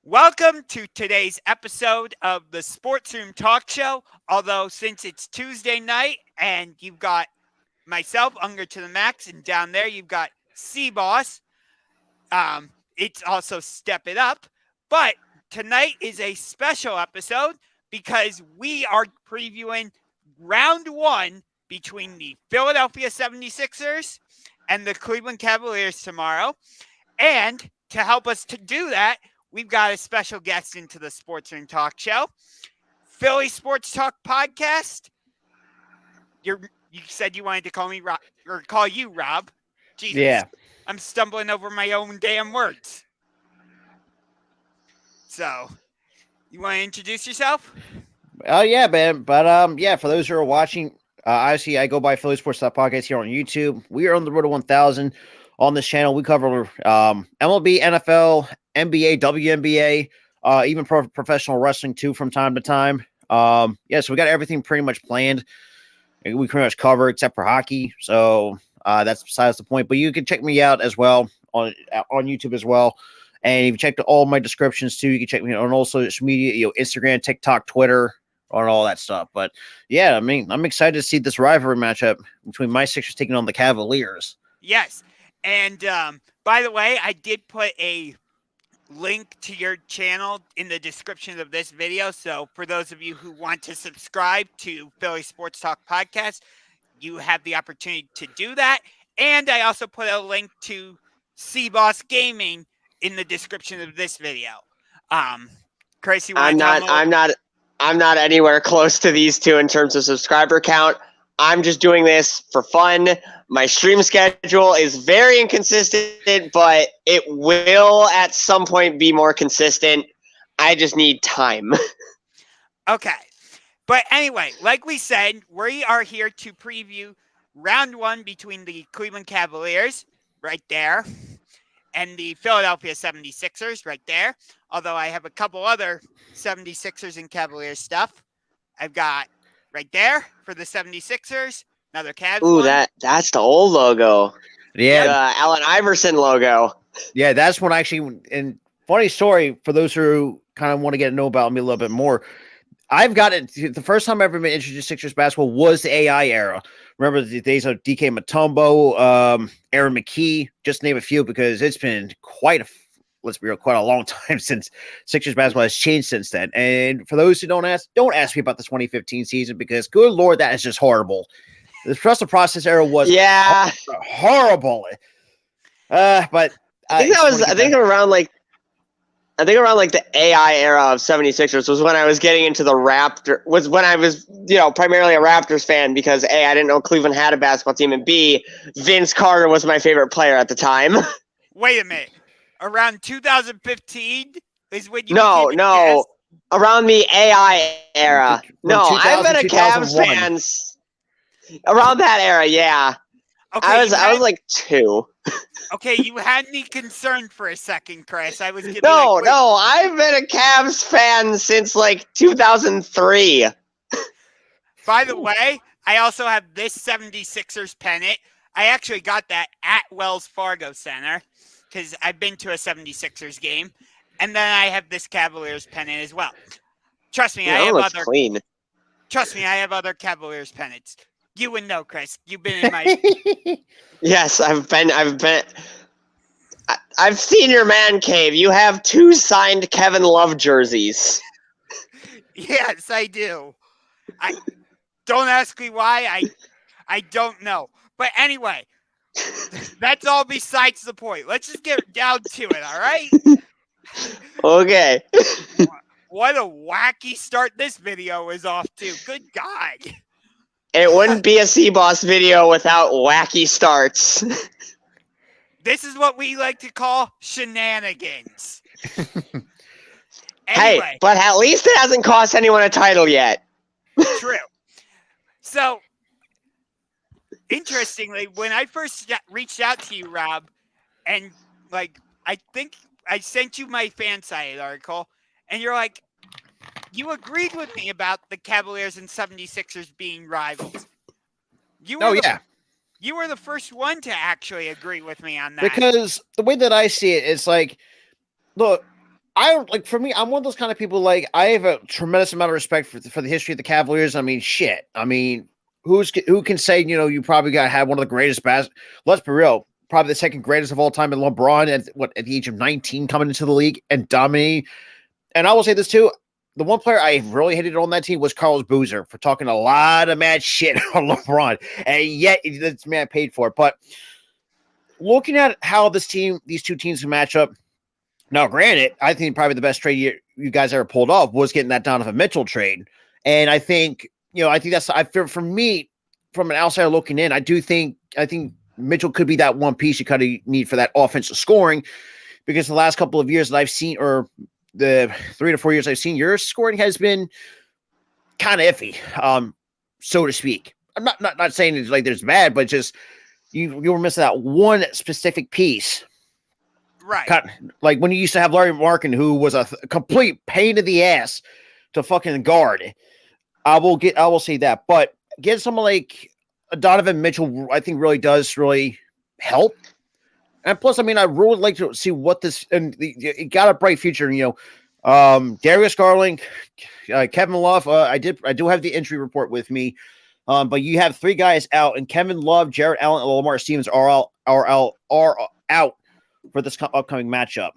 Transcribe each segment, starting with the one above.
Welcome to today's episode of the SportsRoom Talk Show. Although since it's Tuesday night and you've got myself, UngarToTheMax, and down there you've got Seaboss, it's also Step It Up. But tonight is a special episode because we are previewing round one between the Philadelphia 76ers and the Cleveland Cavaliers tomorrow. And to help us to do that, we've got a special guest into the SportsRoom Talk Show, Philly Sports Talk Podcast. You said you wanted to call me Rob, or call you Rob. Jesus, yeah. I'm stumbling over my own damn words. So, you want to introduce yourself? Oh yeah, man. But yeah, for those who are watching, obviously I go by Philly Sports Talk Podcast here on YouTube. We are on the road to 1,000 on this channel. We cover MLB, NFL, NBA, WNBA, even professional wrestling too from time to time. Yeah, so we got everything pretty much planned. We pretty much cover except for hockey. So that's besides the point. But you can check me out as well on YouTube as well. And if you check all my descriptions too, you can check me on all social media, Instagram, TikTok, Twitter, on all that stuff. But yeah, I mean, I'm excited to see this rivalry matchup between my Sixers taking on the Cavaliers. Yes. And by the way, I did put a link to your channel in the description of this video. So for those of you who want to subscribe to Philly Sports Talk Podcast, you have the opportunity to do that. And I also put a link to Seabossgaming in the description of this video. Chris, you want I'm not anywhere close to these two in terms of subscriber count. I'm just doing this for fun. My stream schedule is very inconsistent, but it will at some point be more consistent. I just need time. Okay. But anyway, like we said, we are here to preview round one between the Cleveland Cavaliers, right there, and the Philadelphia 76ers, right there. Although I have a couple other 76ers and Cavaliers stuff. I've got right there for the 76ers, another Cavs. Ooh, that's the old logo. Yeah. The Allen Iverson logo. Yeah, that's one actually. And funny story for those who kind of want to get to know about me a little bit more. I've got it. The first time I've ever been introduced to Sixers basketball was the AI era. Remember the days of DK Mutombo, Aaron McKee, just to name a few, because it's been quite a long time since Sixers basketball has changed since then. And for those who don't ask me about the 2015 season, because good Lord, that is just horrible. The trust the process era was horrible. But I think around the AI era of 76ers was when I was getting into when I was, primarily a Raptors fan because A, I didn't know Cleveland had a basketball team, and B, Vince Carter was my favorite player at the time. Wait a minute. Around 2015 is when you No. Around the AI era. No, I've been a Cavs fan around that era, yeah. Okay, I was like 2. Okay, you had me concerned for a second, Chris. I was getting No, I've been a Cavs fan since like 2003. By the way, I also have this 76ers pennant. I actually got that at Wells Fargo Center because I've been to a 76ers game. And then I have this Cavaliers pennant as well. Trust me, I have other Cavaliers pennants. You would know, Chris. You've been in my Yes, I've seen your man cave. You have 2 signed Kevin Love jerseys. Yes, I do. I don't ask me why. I don't know. But anyway, that's all besides the point. Let's just get down to it, all right? Okay. What a wacky start this video is off to. Good God. It wouldn't be a Seaboss video without wacky starts. This is what we like to call shenanigans. Hey, but at least it hasn't cost anyone a title yet. True. So, interestingly, when I first reached out to you, Rob, and I think I sent you my FanSided article, and you're like, you agreed with me about the Cavaliers and 76ers being rivals. You were the first one to actually agree with me on that. Because the way that I see it, it's like, look, I don't like. For me, I'm one of those kind of people. Like, I have a tremendous amount of respect for the history of the Cavaliers. I mean, shit. I mean, who can say you probably got had one of the greatest let's be real, probably the second greatest of all time in LeBron at the age of 19 coming into the league and dominating. And I will say this too. The one player I really hated on that team was Carlos Boozer for talking a lot of mad shit on LeBron. And yet this man paid for it. But looking at how these two teams can match up. Now, granted, I think probably the best trade you guys ever pulled off was getting that Donovan Mitchell trade. And I think for me, from an outsider looking in, I think Mitchell could be that one piece you kind of need for that offensive scoring, because the last couple of years that I've seen, or the 3 to 4 years I've seen, your scoring has been kind of iffy, so to speak. I'm not saying it's like there's bad, but just you were missing that one specific piece. Right. Like when you used to have Larry Markin, who was a complete pain in the ass to fucking guard. I will say that. But getting someone like Donovan Mitchell, I think really does help. And plus, I mean, I really like to see what this, and it got a bright future. Darius Garland, Kevin Love. I do have the injury report with me. But you have 3 guys out, and Kevin Love, Jarrett Allen, and Lamar Stevens are out for this upcoming matchup.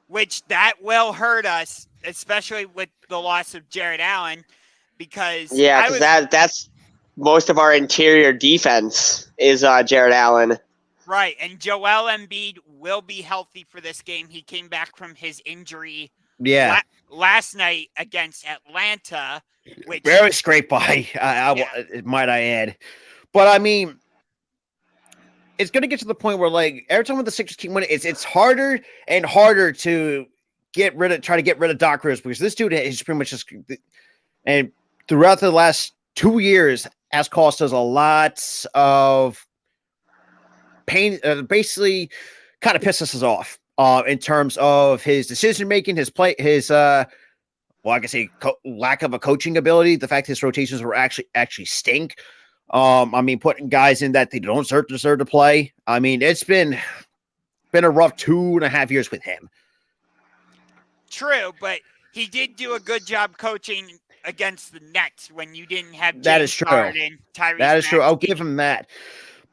Which that will hurt us, especially with the loss of Jarrett Allen, because that's most of our interior defense is Jarrett Allen. Right, and Joel Embiid will be healthy for this game. He came back from his injury last night against Atlanta, which very scraped by, might I add. But I mean, it's going to get to the point where, like, every time when the Sixers keep winning, it's harder and harder to try to get rid of Doc Rivers, because this dude is pretty much just, and throughout the last 2 years has cost us a lot of pain. Basically, kind of pisses us off in terms of his decision making, his play, I can say lack of a coaching ability. The fact his rotations were actually stink. I mean, putting guys in that they don't deserve to play. I mean, it's been a rough 2.5 years with him. True, but he did do a good job coaching against the Nets when you didn't have James that is true. Harden, Tyrese That is Maxey. true. I'll give him that.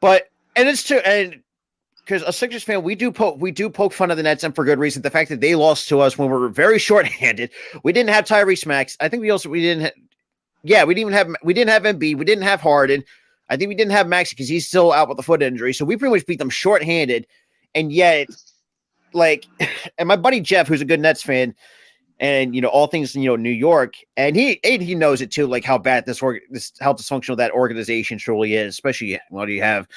But it's true, and because a Sixers fan, we do poke fun of the Nets, and for good reason. The fact that they lost to us when we were very shorthanded. We didn't have Tyrese Maxey. I think we didn't have Embiid. We didn't have Harden. I think we didn't have Maxey because he's still out with the foot injury. So we pretty much beat them shorthanded. And yet, like, and my buddy Jeff, who's a good Nets fan, and all things New York, and he knows it too, like how bad how dysfunctional that organization truly is. Especially what do you have?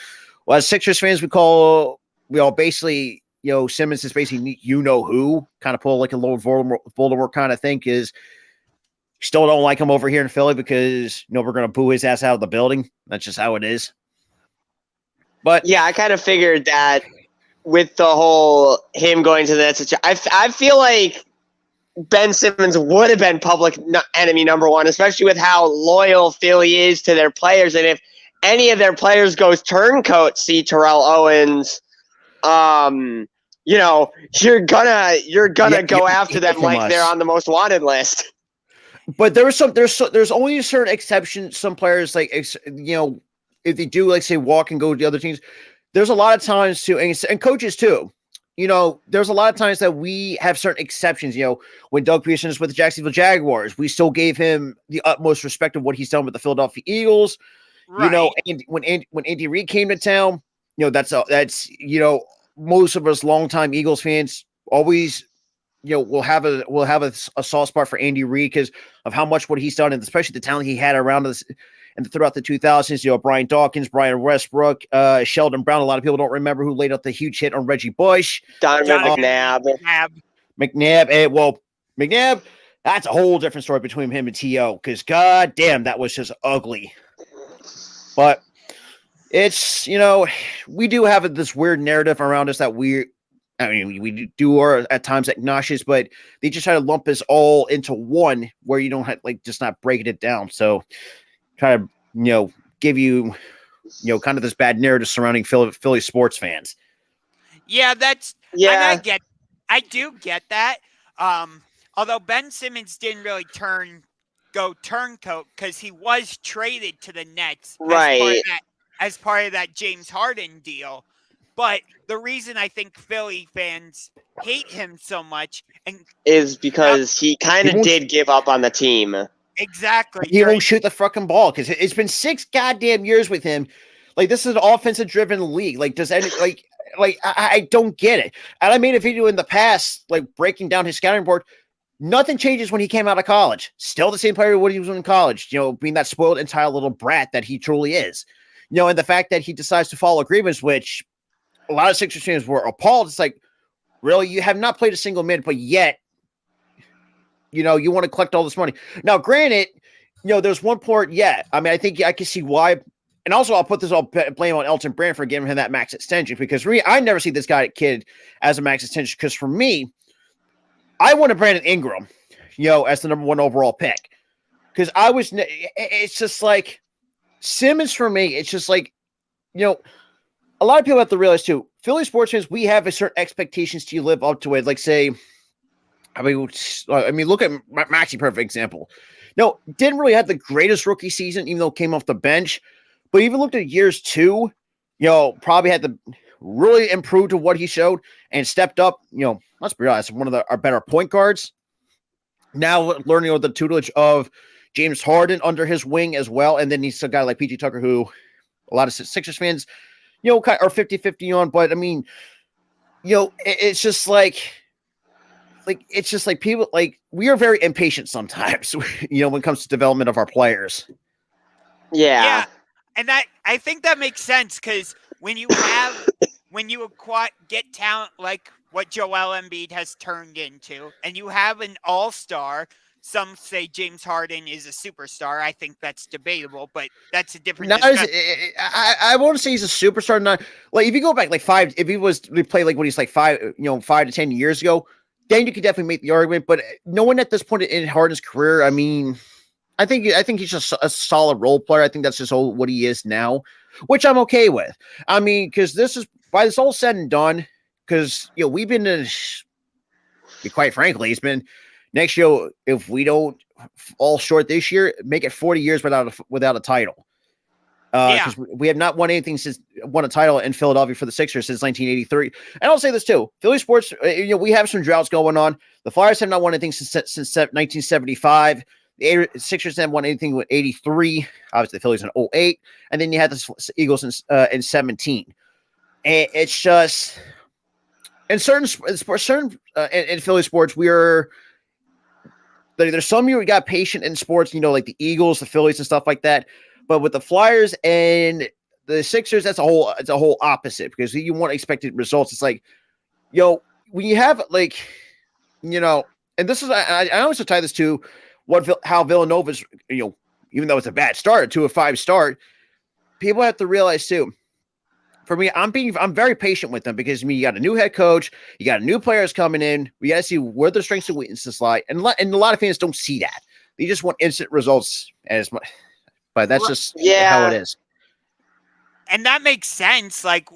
Well, as Sixers fans, we all basically Simmons is basically who kind of pull like a Lord Voldemort kind of thing, is still don't like him over here in Philly because we're going to boo his ass out of the building. That's just how it is. But yeah, I kind of figured that with the whole him going to the Nets. I feel like Ben Simmons would have been public enemy number one, especially with how loyal Philly is to their players. And if any of their players goes turncoat, see Terrell Owens, you're gonna go after them like they're on the most wanted list. But there's only a certain exception. Some players, like, if they do, like, say, walk and go to the other teams, there's a lot of times too, and coaches too, there's a lot of times that we have certain exceptions. When Doug Peterson is with the Jacksonville Jaguars, we still gave him the utmost respect of what he's done with the Philadelphia Eagles. Right. And when Andy Reid came to town, that's most of us longtime Eagles fans always, we'll have a soft spot for Andy Reid because of how much what he's done, and especially the talent he had around us and throughout the 2000s. Brian Dawkins, Brian Westbrook, Sheldon Brown. A lot of people don't remember who laid out the huge hit on Reggie Bush. Donovan McNabb. McNabb. That's a whole different story between him and T.O. because god damn, that was just ugly. But it's we do have this weird narrative around us that we are at times nauseous, but they just try to lump us all into one where you don't have, like, just not breaking it down. So try to, give you, kind of this bad narrative surrounding Philly sports fans. Yeah, yeah. I do get that. Although Ben Simmons didn't really go turncoat because he was traded to the Nets Right. as part of that James Harden deal. But the reason I think Philly fans hate him so much Is because he kind of did give up on the team. Exactly. He won't shoot the fucking ball because it's been 6 goddamn years with him. Like, this is an offensive driven league. Like, does any I don't get it. And I made a video in the past, like breaking down his scouting board. Nothing changes when he came out of college. Still the same player what he was in college, being that spoiled, entitled little brat that he truly is. And the fact that he decides to follow agreements, which a lot of Sixers fans were appalled. It's like, really, you have not played a single minute, but yet, you want to collect all this money. Now, granted, there's one part, I mean, I think I can see why. And also, I'll put this all blame on Elton Brand for giving him that max extension, because I never see this kid as a max extension. Because for me, I wanted Brandon Ingram, as the number 1 overall pick. Because it's just like Simmons for me. It's just like, a lot of people have to realize too, Philly sports fans, we have a certain expectations to live up to it. Like, say, I mean, look at Maxey, perfect example. No, didn't really have the greatest rookie season, even though it came off the bench. But even looked at years 2, probably had to really improve to what he showed and stepped up. Let's be honest, one of our better point guards. Now learning with the tutelage of James Harden under his wing as well. And then he's a guy like PG Tucker, who a lot of Sixers fans, are 50-50 on. But I mean, it's just like it's just like people, like, we are very impatient sometimes, when it comes to development of our players. Yeah. And I think that makes sense, because when you get talent like what Joel Embiid has turned into, and you have an all-star, some say James Harden is a superstar. I think that's debatable, but that's a different discussion. I won't say he's a superstar. Not like, if you go back like 5, if he was to play like when he's like 5 to 10 years ago, then you could definitely make the argument. But no one at this point in Harden's career, I mean, I think he's just a solid role player. I think that's just what he is now, which I'm okay with. I mean, because this is, by this all said and done, because we've been in, quite frankly, it's been next year, if we don't fall short this year, make it 40 years without a title. Because we have not won a title in Philadelphia for the Sixers since 1983. And I'll say this too: Philly sports, we have some droughts going on. The Flyers have not won anything since 1975. The Sixers haven't won anything with 83. Obviously, the Phillies in 08, and then you had the Eagles in 17. And it's just, in certain in Philly sports, there's some year we got patient in sports, like the Eagles, the Phillies, and stuff like that. But with the Flyers and the Sixers, it's a whole opposite, because you want expected results. It's like, when you have and this is, I always tie this to how Villanova's, even though it's a bad start, to a 5 start, people have to realize too. For me, I'm very patient with them, because you got a new head coach, you got new players coming in. We got to see where their strengths and weaknesses lie, and a lot of fans don't see that. They just want instant results as much. But that's just how it is. And that makes sense. Like,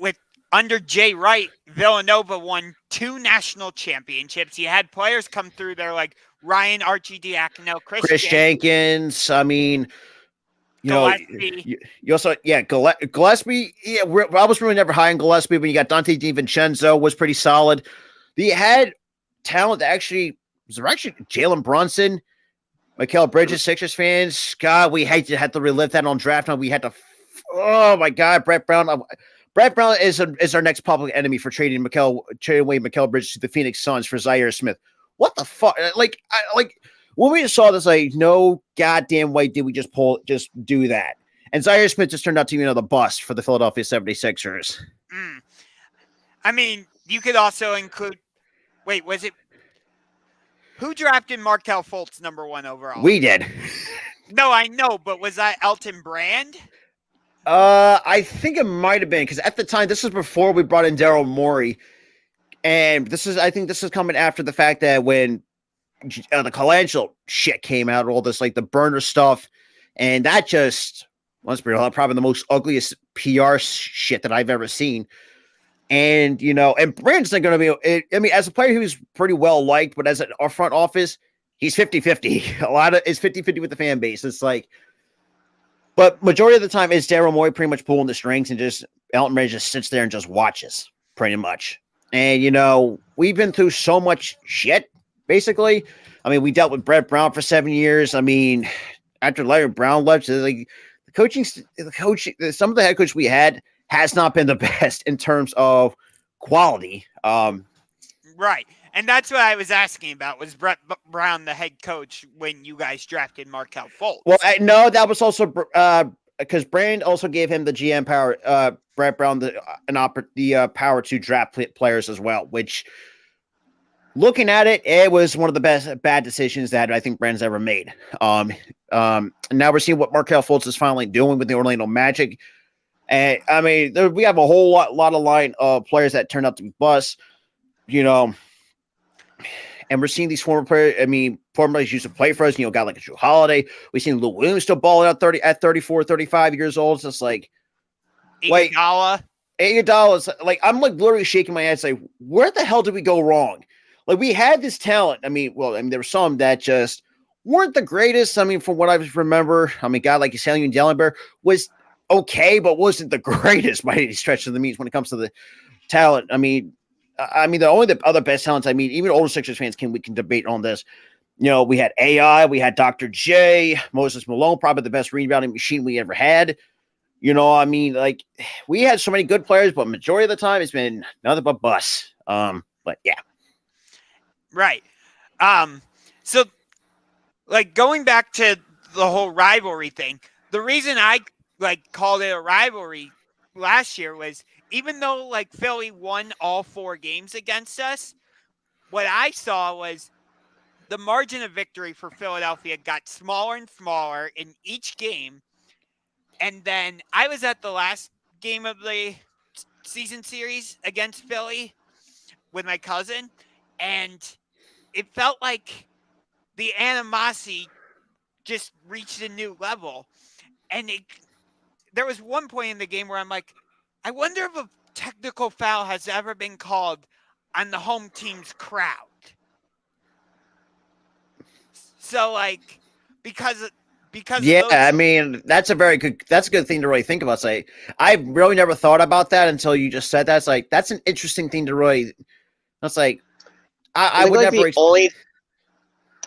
under Jay Wright, Villanova won 2 national championships. You had players come through there like Ryan Arcidiacono, Chris Jenkins. I mean, Gillespie. You also, Gillespie. Yeah, I was really never high on Gillespie, but you got Dante DiVincenzo was pretty solid. They had talent that actually Jalen Brunson, Mikal Bridges, Sixers fans. God, we hate to have to relive that on draft night. We had to. Oh my God, Brett Brown. Brett Brown is our next public enemy for trading away Mikal Bridges to the Phoenix Suns for Zaire Smith. What the fuck? Like when we saw this, like, no goddamn way did we just do that. And Zaire Smith just turned out to be another bust for the Philadelphia 76ers. I mean, you could also include. Wait, was it? Who drafted Markelle Fultz number 1 overall? We did. No, I know, but was that Elton Brand? I think it might have been, because at the time, this was before we brought in Daryl Morey, and I think this is coming after the fact that when the Colangelo shit came out, all this, like, the burner stuff, and that just, let's be real, probably the most ugliest PR shit that I've ever seen. And, and Brand's not going to be, I mean, as a player who's pretty well liked, but as our front office, he's 50-50. A lot of it's 50-50 with the fan base. It's like, but majority of the time it's Daryl Morey pretty much pulling the strings and just Elton Brand just sits there and just watches pretty much. And, we've been through so much shit, basically. I mean, we dealt with Brett Brown for 7 years. I mean, after Larry Brown left, like the coaching, some of the head coach we had has not been the best in terms of quality. Right. And that's what I was asking about. Was Brett Brown the head coach when you guys drafted Markelle Fultz? Well, no, that was also because Brand also gave him the GM power. Brett Brown the power to draft players as well. Which, looking at it, it was one of the bad decisions that I think Brand's ever made. Now we're seeing what Markelle Fultz is finally doing with the Orlando Magic. And I mean, we have a whole lot of line of players that turned out to be busts, and we're seeing these former players. I mean, former players used to play for us. Guy like a Drew Holiday. We've seen Lou Williams still balling out 34, 35 years old. It's just like, Iguodala. Like, I'm like literally shaking my head, like, where the hell did we go wrong? Like, we had this talent. I mean, there were some that just weren't the greatest. I mean, from what I remember, I mean, a guy like Yesenia Dellenberg was okay, but wasn't the greatest by any stretch of the means when it comes to the talent. I mean, the other best talents. I mean, even older Sixers fans we can debate on this. We had AI, we had Dr. J, Moses Malone, probably the best rebounding machine we ever had. I mean, like, we had so many good players, but majority of the time it's been nothing but bust. But yeah, right. So, like, going back to the whole rivalry thing, the reason I called it a rivalry last year was, even though like Philly won all 4 games against us, what I saw was the margin of victory for Philadelphia got smaller and smaller in each game. And then I was at the last game of the season series against Philly with my cousin, and it felt like the animosity just reached a new level. And there was one point in the game where I'm like, I wonder if a technical foul has ever been called on the home team's crowd. So, like, because yeah, I mean, that's a good thing to really think about. Say, I really never thought about that until you just said that. It's like, that's an interesting thing to really. That's like, I would never.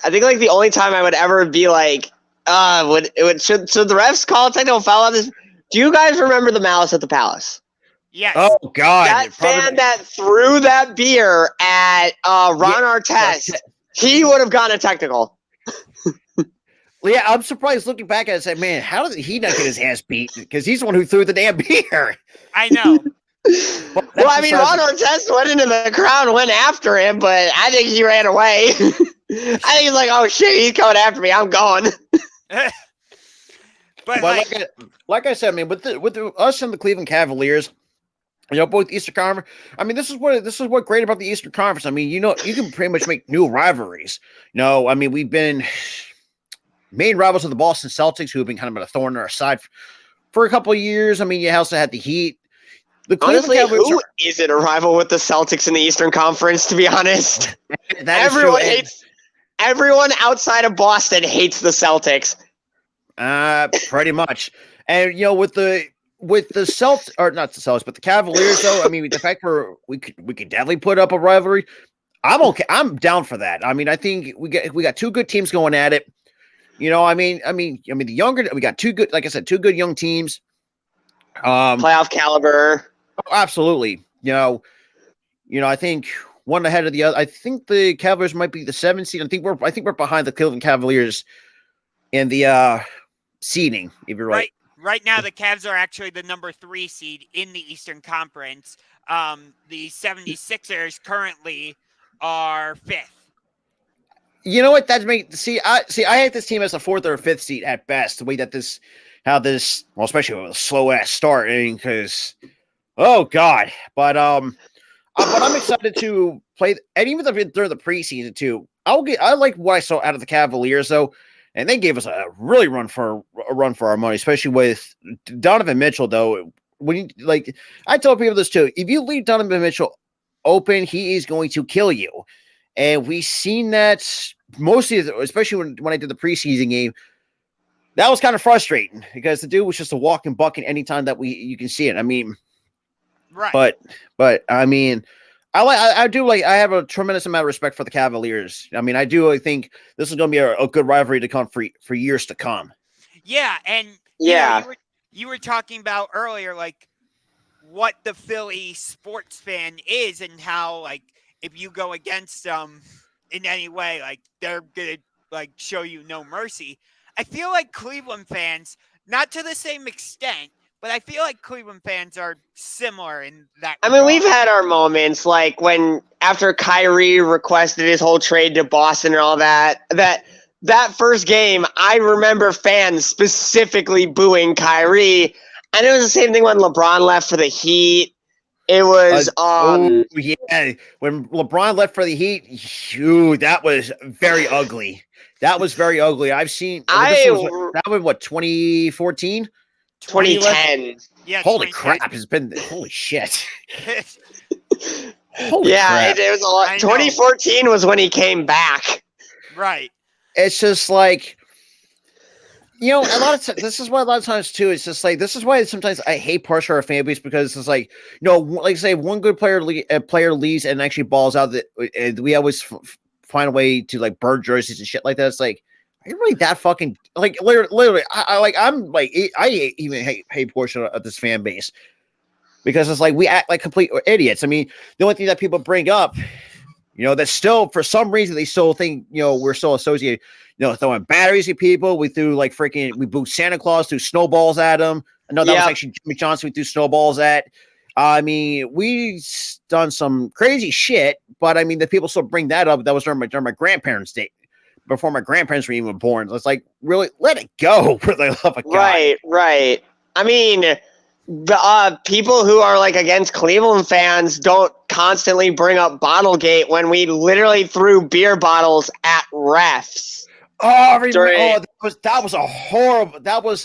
I think like the only time I would ever be like, should the refs call a technical foul on this? Do you guys remember the Malice at the Palace? Yes. Oh God! That fan that threw that beer at Ron Artest, he would have gotten a technical. Yeah, I'm surprised looking back at it and say, man, how did he not get his ass beat? Because he's the one who threw the damn beer. I know. Well, I mean, Ron Artest went into the crowd and went after him, but I think he ran away. I think he's like, oh shit, he's coming after me. I'm going. But like I said, I mean, with us and the Cleveland Cavaliers, both Eastern Conference. I mean, this is what great about the Eastern Conference. I mean, you can pretty much make new rivalries. I mean, we've been main rivals of the Boston Celtics, who have been kind of a thorn in our side for a couple of years. I mean, you also had the Heat. Honestly, who isn't a rival with the Celtics in the Eastern Conference, to be honest? Everyone outside of Boston hates the Celtics. Pretty much. And, with the Celtics, or not the Celtics, but the Cavaliers, though, I mean, the fact we could definitely put up a rivalry. I'm okay. I'm down for that. I mean, I think we got 2 good teams going at it. I mean, the younger, we got 2 good, like I said, 2 good young teams. Playoff caliber. Oh, absolutely. I think one ahead of the other. I think the Cavaliers might be the 7th seed. I think we're behind the Cleveland Cavaliers in the seeding, if you're right. Right now, the Cavs are actually the number 3 seed in the Eastern Conference. The 76ers currently are 5th. You know what? I had this team as a 4th or 5th seed at best. The way that especially with a slow ass start, because, oh God! But I'm excited to play, and even during the preseason too. I like what I saw out of the Cavaliers though, and they gave us a really run for our money, especially with Donovan Mitchell though. I tell people this too. If you leave Donovan Mitchell open, he is going to kill you. And we've seen that mostly, especially when I did the preseason game. That was kind of frustrating because the dude was just a walking bucket anytime that you can see it. I mean, right. But I mean, I have a tremendous amount of respect for the Cavaliers. I mean, I think this is going to be a good rivalry to come for years to come. Yeah, and you were talking about earlier, like what the Philly sports fan is and how, like, if you go against them in any way, like they're gonna like show you no mercy. I feel like Cleveland fans, not to the same extent, but I feel like Cleveland fans are similar in that regard. I mean, we've had our moments, like when after Kyrie requested his whole trade to Boston and all that first game, I remember fans specifically booing Kyrie, and it was the same thing when LeBron left for the Heat. It was when LeBron left for the Heat, that was very ugly. That was very ugly. I've seen that was what 2014? 2010. Yeah. Holy crap! It's been holy shit. Holy crap. It was a lot. 2014 was when he came back. Right. It's just like, a lot of this is why a lot of times too. It's just like this is why sometimes I hate partial our fan base because it's like like say one good player leaves and actually balls out that we always find a way to like burn jerseys and shit like that. It's like, are you really that fucking like literally? I even hate portion of this fan base because it's like we act like complete idiots. I mean, the only thing that people bring up, that still for some reason they still think we're still associated. Throwing batteries at people. We threw we booed Santa Claus, threw snowballs at him. I know that was actually Jimmy Johnson we threw snowballs at. I mean, we done some crazy shit, but I mean, the people still bring that up. That was during my grandparents' day, before my grandparents were even born. It's like, really, let it go for the love of God. Right. I mean, the people who are like against Cleveland fans don't constantly bring up Bottlegate when we literally threw beer bottles at refs. Oh, that was a horrible. That was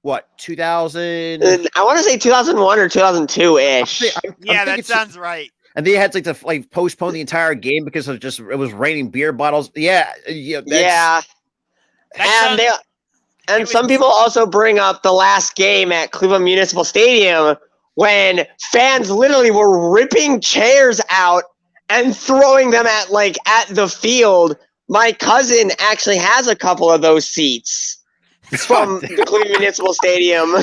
what 2000? I want to say 2001 or 2002 ish. Yeah, that sounds right. And they had to postpone the entire game because it was raining beer bottles. Yeah. And some people also bring up the last game at Cleveland Municipal Stadium when fans literally were ripping chairs out and throwing them at the field. My cousin actually has a couple of those seats from the Cleveland Municipal Stadium.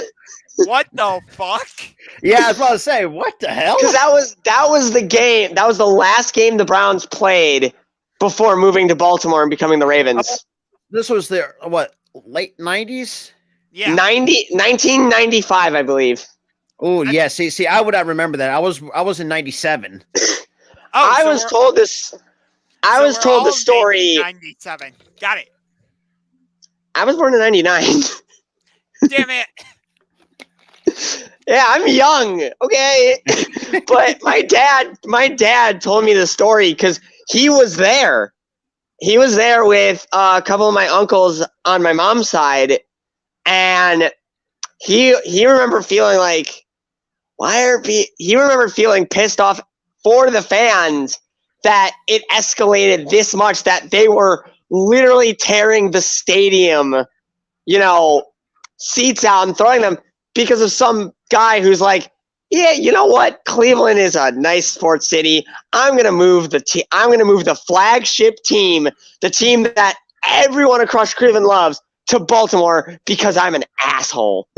What the fuck? Yeah, I was about to say, what the hell? Because that was the game. That was the last game the Browns played before moving to Baltimore and becoming the Ravens. This was their late 90s? Yeah. 1995, I believe. Oh, yeah. See, I would not remember that. I was in 97. I was told the story. 97. Got it. I was born in 99. Damn it. Yeah, I'm young. Okay. But my dad told me the story because he was there. He was there with a couple of my uncles on my mom's side, and he remember feeling like, he remember feeling pissed off for the fans that it escalated this much, that they were literally tearing the stadium, seats out and throwing them because of some guy who's like, yeah, you know what? Cleveland is a nice sports city. I'm gonna move the flagship team, the team that everyone across Cleveland loves, to Baltimore because I'm an asshole.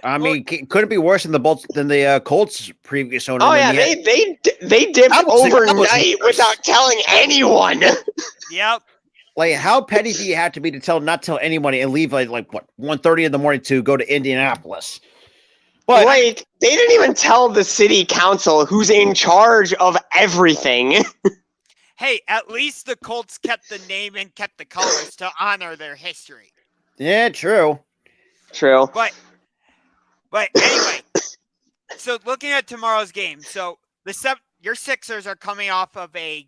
I mean, could it be worse than the Colts' previous owner? Oh yeah, they dipped overnight without telling anyone. Yep. Like, how petty do you have to be to not tell anybody and leave like 1:30 in the morning to go to Indianapolis? But they didn't even tell the city council who's in charge of everything. Hey, at least the Colts kept the name and kept the colors to honor their history. Yeah, true. But anyway, so looking at tomorrow's game, so your Sixers are coming off of I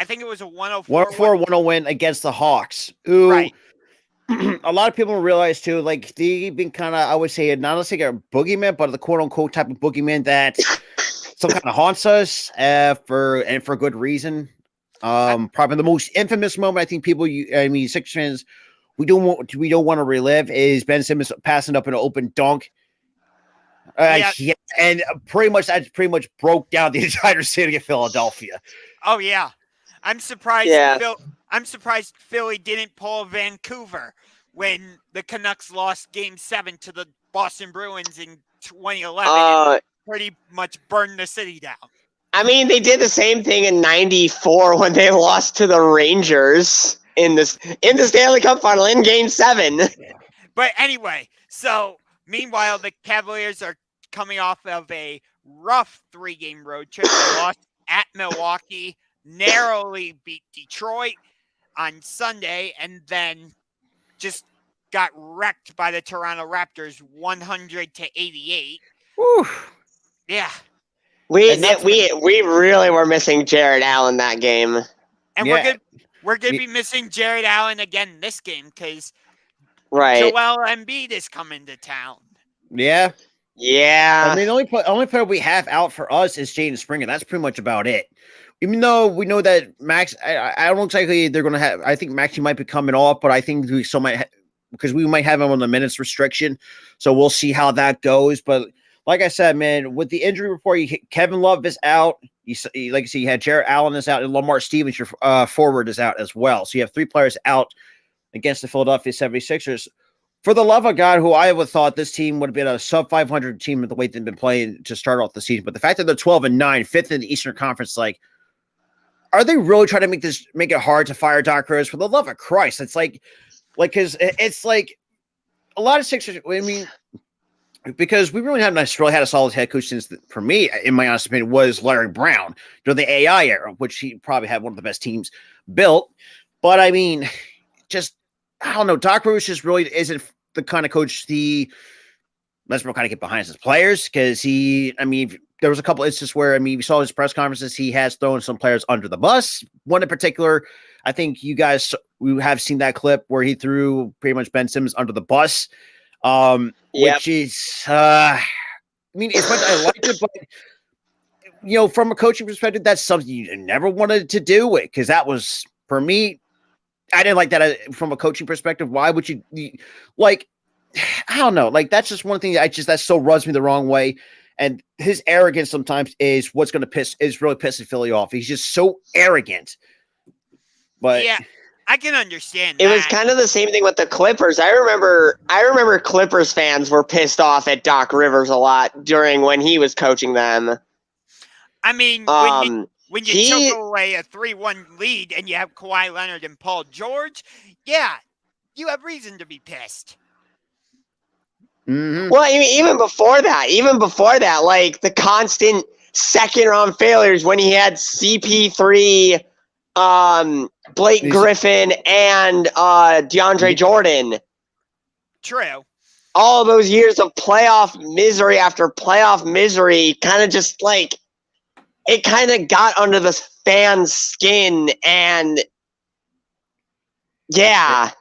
think it was a 104 104-1-0 win against the Hawks. Who, right. a lot of people realize too, like they've been kind of, I would say, not let's say a boogeyman, but the quote unquote type of boogeyman that some kind of haunts us for good reason. Probably the most infamous moment I think Sixers fans, we don't want to relive is Ben Simmons passing up an open dunk. And pretty much broke down the entire city of Philadelphia. Oh yeah, I'm surprised. Yeah. I'm surprised Philly didn't pull Vancouver when the Canucks lost Game 7 to the Boston Bruins in 2011 and pretty much burned the city down. I mean, they did the same thing in '94 when they lost to the Rangers in the Stanley Cup Final in Game 7. But anyway, so meanwhile, the Cavaliers are coming off of a rough 3-game road trip. They lost at Milwaukee, narrowly beat Detroit on Sunday, and then just got wrecked by the Toronto Raptors 100-88. Whew. Yeah. We really were missing Jared Allen that game. And we're gonna be missing Jared Allen again this game because Joel Embiid is coming to town. Yeah. Yeah. I mean, the only player we have out for us is Jaden Springer. That's pretty much about it. Even though we know that Max, I don't exactly they're going to have. I think Maxey might be coming off, but I think we still might because we might have him on the minutes restriction. So we'll see how that goes. But like I said, man, with the injury report, Kevin Love is out. Like I said, you had Jared Allen is out, and Lamar Stevens, your forward, is out as well. So you have 3 players out against the Philadelphia 76ers. For the love of God, who I would have thought this team would have been a sub 500 team with the way they've been playing to start off the season. But the fact that they're 12-9, 5th in the Eastern Conference, like, are they really trying to make it hard to fire Doc Rivers? For the love of Christ, it's because it's like a lot of Sixers. I mean, because we really haven't necessarily had a solid head coach since, for me, in my honest opinion, was Larry Brown during the AI era, which he probably had one of the best teams built. But I mean, just I don't know. Doc Rivers just really isn't the kind of coach let's kind of get behind his players because there was a couple instances where, we saw his press conferences. He has thrown some players under the bus. One in particular, I think we have seen that clip where he threw pretty much Ben Simmons under the bus. Which is, as much as I liked it, but, from a coaching perspective, that's something you never wanted to do it because that was, for me, I didn't like that from a coaching perspective. Why would you I don't know. Like, that's just one thing that so rubs me the wrong way. And his arrogance sometimes is what's going to really pissing Philly off. He's just so arrogant. But yeah, I can understand it that. was kind of the same thing with the Clippers. I remember Clippers fans were pissed off at Doc Rivers a lot during when he was coaching them. I mean, when you took away a 3-1 lead and you have Kawhi Leonard and Paul George, yeah, you have reason to be pissed. Mm-hmm. Well, even before that, like the constant second-round failures when he had CP3, Blake Griffin, and DeAndre Jordan. True. All those years of playoff misery after playoff misery kind of just like it kind of got under the fans' skin, and yeah.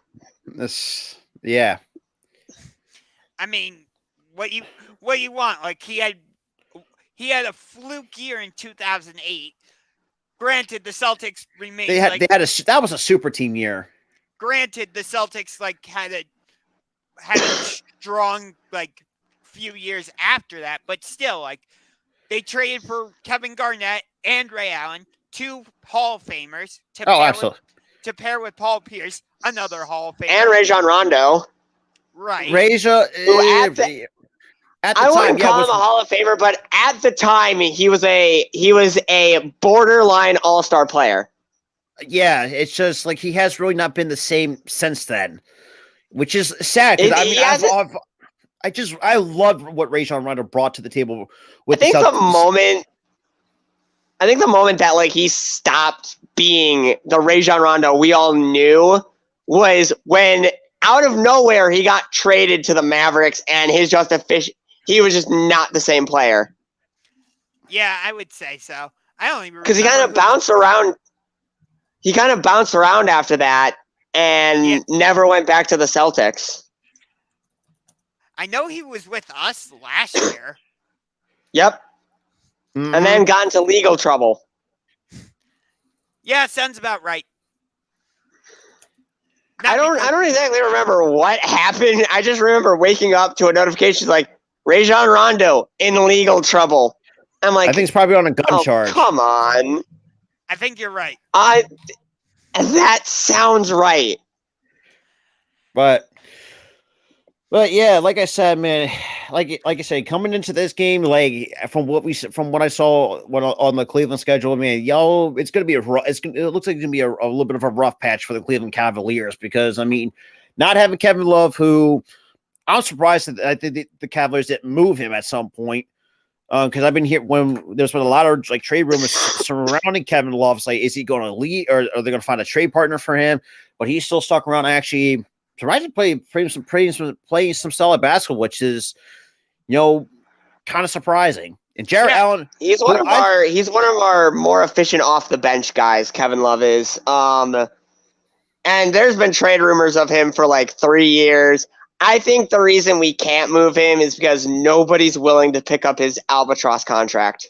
Yeah. I mean, what you want? Like he had a fluke year in 2008. Granted, the Celtics remained. That was a super team year. Granted, the Celtics had a strong few years after that, but still they traded for Kevin Garnett and Ray Allen, 2 Hall of Famers to pair with Paul Pierce, another Hall of Famer, and Rajon Rondo. Right. Rajon, I wouldn't call him a Hall of Famer, but at the time he was a borderline All-Star player. Yeah, it's just like he has really not been the same since then, which is sad. I love what Rajon Rondo brought to the table. I think the moment that he stopped being the Rajon Rondo we all knew was when out of nowhere he got traded to the Mavericks, and he was just not the same player. Yeah, I would say so. I don't even because he kind of bounced around. He kind of bounced around after that. and never went back to the Celtics. I know he was with us last year. Yep. Mhm. And then got into legal trouble. Yeah, sounds about right. I don't exactly remember what happened. I just remember waking up to a notification like Rajon Rondo in legal trouble. I'm like, I think it's probably on a gun charge. Come on. I think you're right. That sounds right. But yeah, like I said, man, like I said, coming into this game, like from what I saw on the Cleveland schedule, man, it's gonna be it looks like it's gonna be a little bit of a rough patch for the Cleveland Cavaliers because I mean, not having Kevin Love, who I'm surprised that I think the Cavaliers didn't move him at some point. Because I've been here when there's been a lot of like trade rumors surrounding Kevin Love. It's like, is he going to leave, or are they going to find a trade partner for him? But he's still stuck around. Actually, surprised to playing some solid basketball, which is, kind of surprising. And Jarrett Allen, he's one of our more efficient off the bench guys. Kevin Love is. And there's been trade rumors of him for like 3 years. I think the reason we can't move him is because nobody's willing to pick up his albatross contract.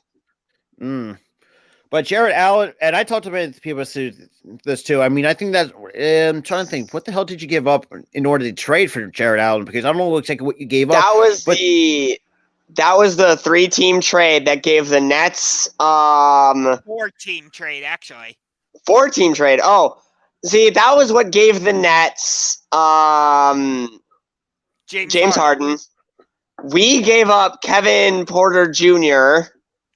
But Jarrett Allen, and I talked about people this too. I mean, I think that I'm trying to think, what the hell did you give up in order to trade for Jarrett Allen? Because I don't know exactly what you gave up. That was the 3-team trade that gave the Nets 4-team trade, actually. 4-team trade. Oh, see, that was what gave the Nets James Harden. We gave up Kevin Porter Jr.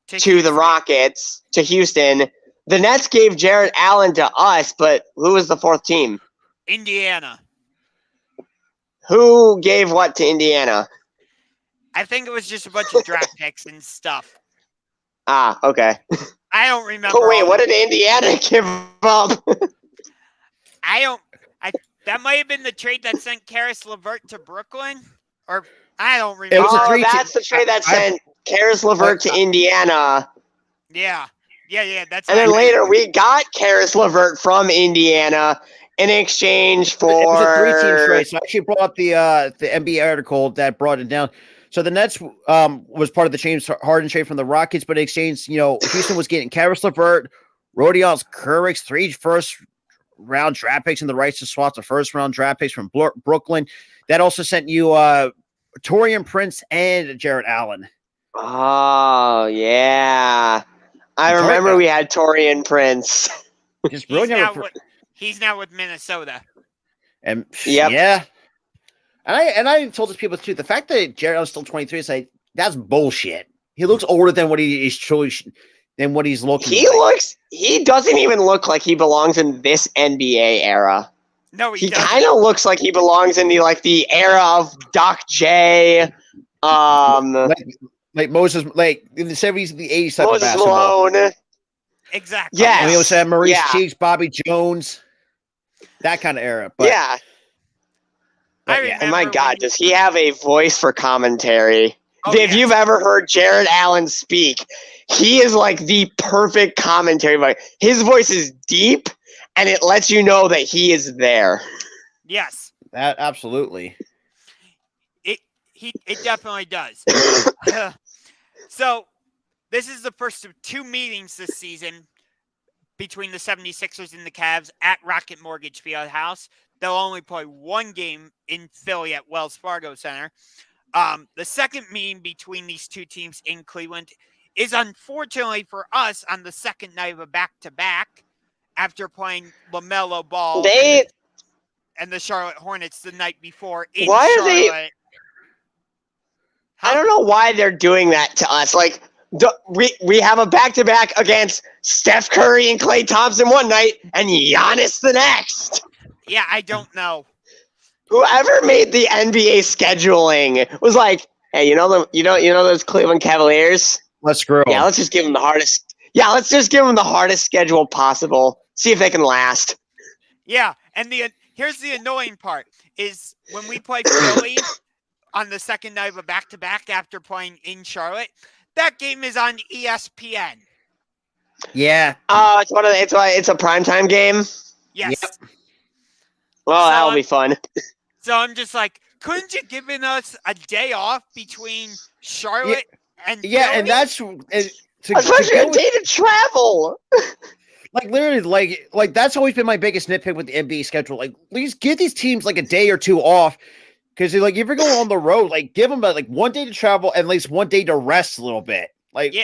to the Rockets, to Houston. The Nets gave Jarrett Allen to us, but who was the 4th team? Indiana. Who gave what to Indiana? I think it was just a bunch of draft picks and stuff. Ah, okay. I don't remember. Oh, wait, what did Indiana give up? That might have been the trade that sent Karis LeVert to Brooklyn, or I don't remember. That's the trade that sent Karis LeVert to Indiana. Yeah. That's. And then later we got Karis LeVert from Indiana in exchange for. It was a 3-team trade. So I actually brought up the NBA article that brought it down. So the Nets was part of the James Harden trade from the Rockets, but in exchange, Houston was getting Karis LeVert, Rodion Kurix, 3 first-round draft picks, and the rights to swap the first-round draft picks from Brooklyn. That also sent you Taurean Prince and Jarrett Allen. Oh, yeah. I remember we had Taurean Prince. He's now with Minnesota. And yeah. And I told these people too, the fact that Jarrett Allen's still 23 is like, that's bullshit. He looks older than what he's looking like. He doesn't even look like he belongs in this NBA era. No, he kind of looks like he belongs in the era of Doc J. Like Moses, like in the 70s and the 80s type Moses of basketball. Malone. Exactly. Yes. I mean, also had Maurice Cheeks, Bobby Jones, that kind of era. But, yeah. And my God, does he have a voice for commentary? If you've ever heard Jarrett Allen speak, he is like the perfect commentary voice. His voice is deep, and it lets you know that he is there. Yes. That absolutely. It definitely does. So, this is the first of 2 meetings this season between the 76ers and the Cavs at Rocket Mortgage FieldHouse. They'll only play 1 game in Philly at Wells Fargo Center. The second meeting between these 2 teams in Cleveland is unfortunately for us on the second night of a back-to-back after playing LaMelo Ball and the Charlotte Hornets the night before in Charlotte. I don't know why they're doing that to us. Like, we have a back-to-back against Steph Curry and Klay Thompson one night and Giannis the next. Yeah, I don't know. Whoever made the NBA scheduling was like, hey, you know those Cleveland Cavaliers? Let's screw them. Yeah, let's just give them the hardest. Yeah, let's just give them the hardest schedule possible. See if they can last. Yeah, and here's the annoying part is when we play Philly on the second night of a back-to-back after playing in Charlotte, that game is on ESPN. Yeah. It's a primetime game. Yes. Yep. Well, that'll be fun. So I'm just like, couldn't you given us a day off between Charlotte and Yeah, Philly? and that's Especially a day to travel. like literally like that's always been my biggest nitpick with the NBA schedule. Like, at least give these teams like a day or two off. Because like if you're going on the road, like give them like 1 day to travel and at least 1 day to rest a little bit. Like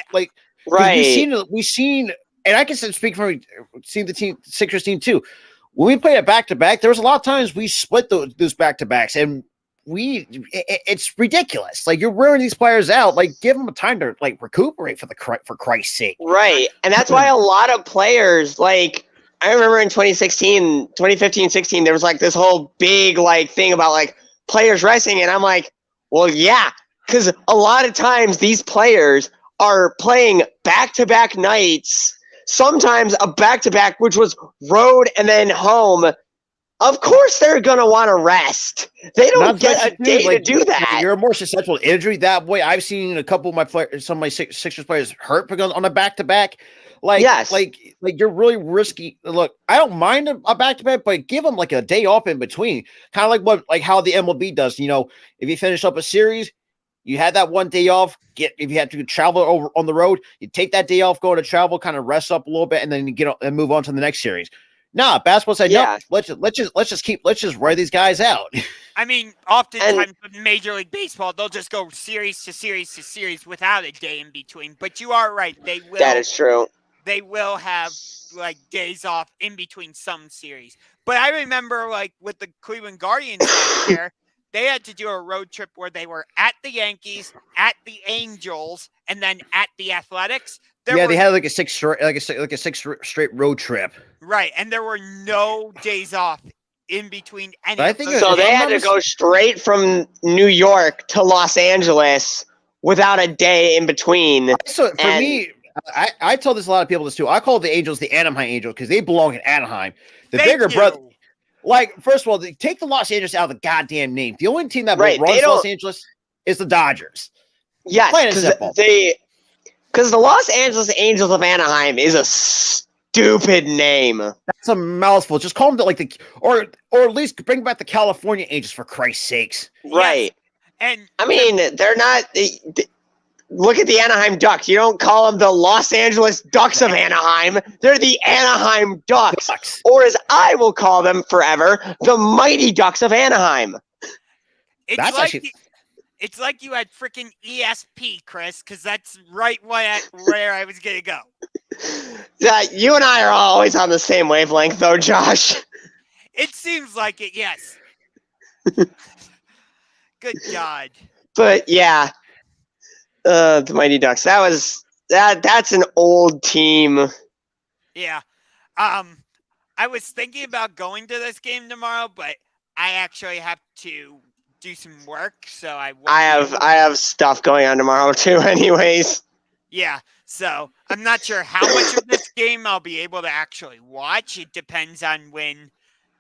Right. we've seen, and I can speak from seeing the Sixers team too. When we played it back to back, there was a lot of times we split those back to backs, and it's ridiculous. Like, you're wearing these players out. Like, give them a time to like recuperate for Christ's sake. Right, and that's why a lot of players, like, I remember in 2015, 16, there was like this whole big like thing about like players resting, and I'm like, well, yeah, because a lot of times these players are playing back-to-back nights, sometimes a back-to-back, which was road and then home. Of course they're going to want to rest. They don't get a day to do that. You're more susceptible to injury that way. I've seen a couple of my players, some of my Sixers players hurt because on a back-to-back. Like, yes. like you're really risky. Look, I don't mind a back-to-back, but give them like a day off in between. Kind of like how the MLB does. You know, if you finish up a series, you had that 1 day off. If you had to travel over on the road, you take that day off, go to travel, kind of rest up a little bit, and then you get and move on to the next series. Nah, basketball said, no, let's just wear these guys out. I mean, oftentimes with Major League Baseball, they'll just go series to series to series without a day in between. But you are right; they will. That is true. They will have like days off in between some series. But I remember, like with the Cleveland Guardians last year, they had to do a road trip where they were at the Yankees, at the Angels, and then at the Athletics. They had like a six straight road trip. Right, and there were no days off in between any. I think so. They had to go straight from New York to Los Angeles without a day in between. So for me, I tell this a lot of people this too. I call the Angels the Anaheim Angels because they belong in Anaheim. The bigger brother. Like, first of all, they take the Los Angeles out of the goddamn name. The only team that runs Los Angeles is the Dodgers. Yes, because the Los Angeles Angels of Anaheim is a stupid name. That's a mouthful. Just call them or at least bring back the California Angels for Christ's sakes. Right. Yes. And I mean, they're not. Look at the Anaheim Ducks. You don't call them the Los Angeles Ducks of Anaheim. They're the Anaheim Ducks. Or as I will call them forever, the Mighty Ducks of Anaheim. It's like you had freaking ESP, Chris, because that's right where I was going to go. You and I are always on the same wavelength, though, Josh. It seems like it, yes. Good God. But, yeah. The Mighty Ducks. That's an old team. Yeah. I was thinking about going to this game tomorrow, but I actually have to do some work, so I have stuff going on tomorrow too, anyways. Yeah, so I'm not sure how much of this game I'll be able to actually watch. It depends on when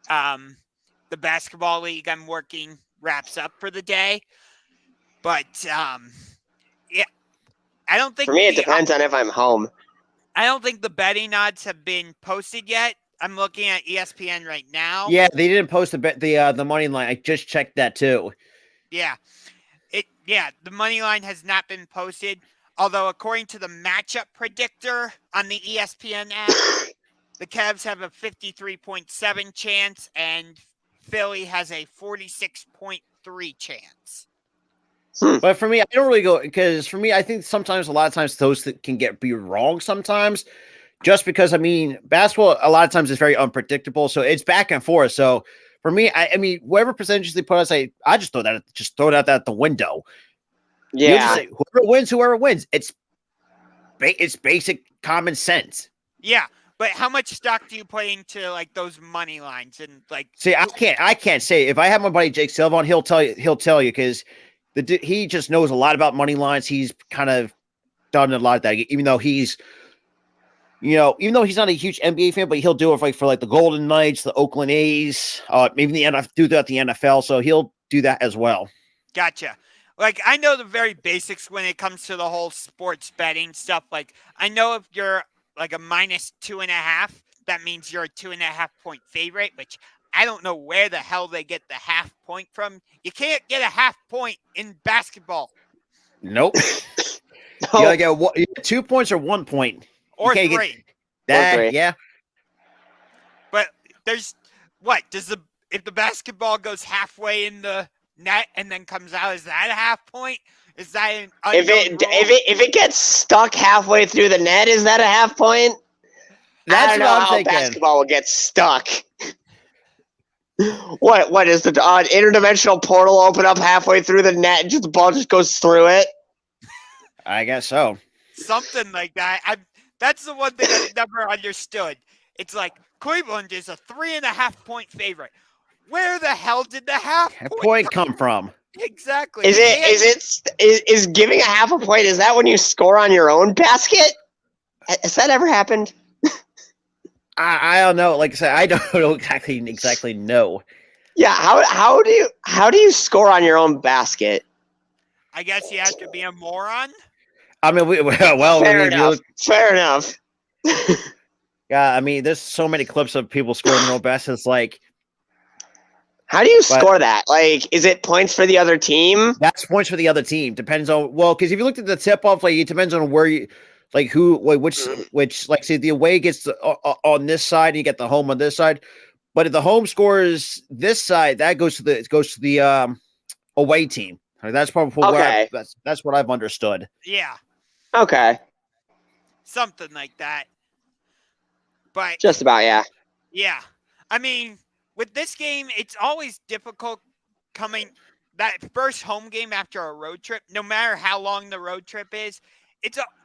the basketball league I'm working wraps up for the day. But yeah, I don't think for me it depends on if I'm home. I don't think the betting odds have been posted yet. I'm looking at ESPN right now. Yeah, they didn't post the money line. I just checked that too. Yeah. The money line has not been posted. Although according to the matchup predictor on the ESPN app, the Cavs have a 53.7 chance and Philly has a 46.3 chance. But for me, I don't really go because for me, I think sometimes a lot of times those can be wrong sometimes. Just because, I mean, basketball a lot of times is very unpredictable, so it's back and forth. So for me, I mean, whatever percentages they put us, I just throw that out the window. Yeah, say, whoever wins. It's basic common sense. Yeah, but how much stock do you put into like those money lines and like? See, I can't say. If I have my buddy Jake Silva on, he'll tell you because he just knows a lot about money lines. He's kind of done a lot of that, even though he's. Even though he's not a huge NBA fan, but he'll do it for the Golden Knights, the Oakland A's, maybe the NFL. So he'll do that as well. Gotcha. Like, I know the very basics when it comes to the whole sports betting stuff. Like, I know if you're like a -2.5, that means you're a 2.5 point favorite, which I don't know where the hell they get the half point from. You can't get a half point in basketball. Nope. No. You gotta get 2 points or 1 point. Or You 3. can't get that. Or 3. Yeah. But there's what? If the basketball goes halfway in the net and then comes out, is that a half point? Is that an unknown rule? If it gets stuck halfway through the net, is that a half point? That's I don't know what I'm how thinking. basketball will get stuck. What is the interdimensional portal open up halfway through the net and just the ball just goes through it? I guess so. Something like that. That's the one thing I've never understood. It's like Cleveland is a 3.5 point favorite. Where the hell did the half Point come from? Exactly. Is giving a half a point? Is that when you score on your own basket? Has that ever happened? I don't know. Like I said, I don't exactly know. Yeah, how do you score on your own basket? I guess you have to be a moron. I mean, Fair enough. Yeah, I mean, there's so many clips of people scoring their own baskets. Like, how do you score that? Like, is it points for the other team? That's points for the other team. Depends on because if you looked at the tip off, like it depends on where you. Like which like say the away gets on this side, and you get the home on this side. But if the home scores this side, that goes to the away team. That's probably okay. That's what I've understood. Yeah. Okay. Something like that. But just about, yeah. Yeah. I mean, with this game, it's always difficult coming that first home game after a road trip, no matter how long the road trip is.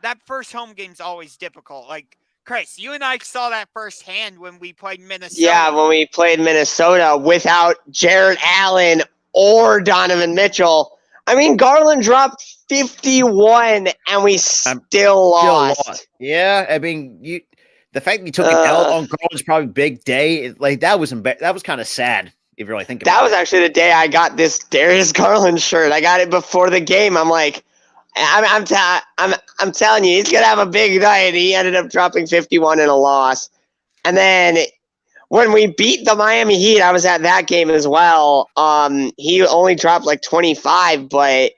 That first home game's always difficult. Like, Chris, you and I saw that firsthand when we played Minnesota. Yeah, when we played Minnesota without Jarrett Allen or Donovan Mitchell. I mean, Garland dropped 51, and we still lost. Yeah, I mean, the fact that you took an L on Garland's probably big day. Like that was kind of sad if you really think about it. That was actually the day I got this Darius Garland shirt. I got it before the game. I'm like. I'm telling you, he's gonna have a big night. He ended up dropping 51 in a loss, and then when we beat the Miami Heat, I was at that game as well. He only dropped like 25, but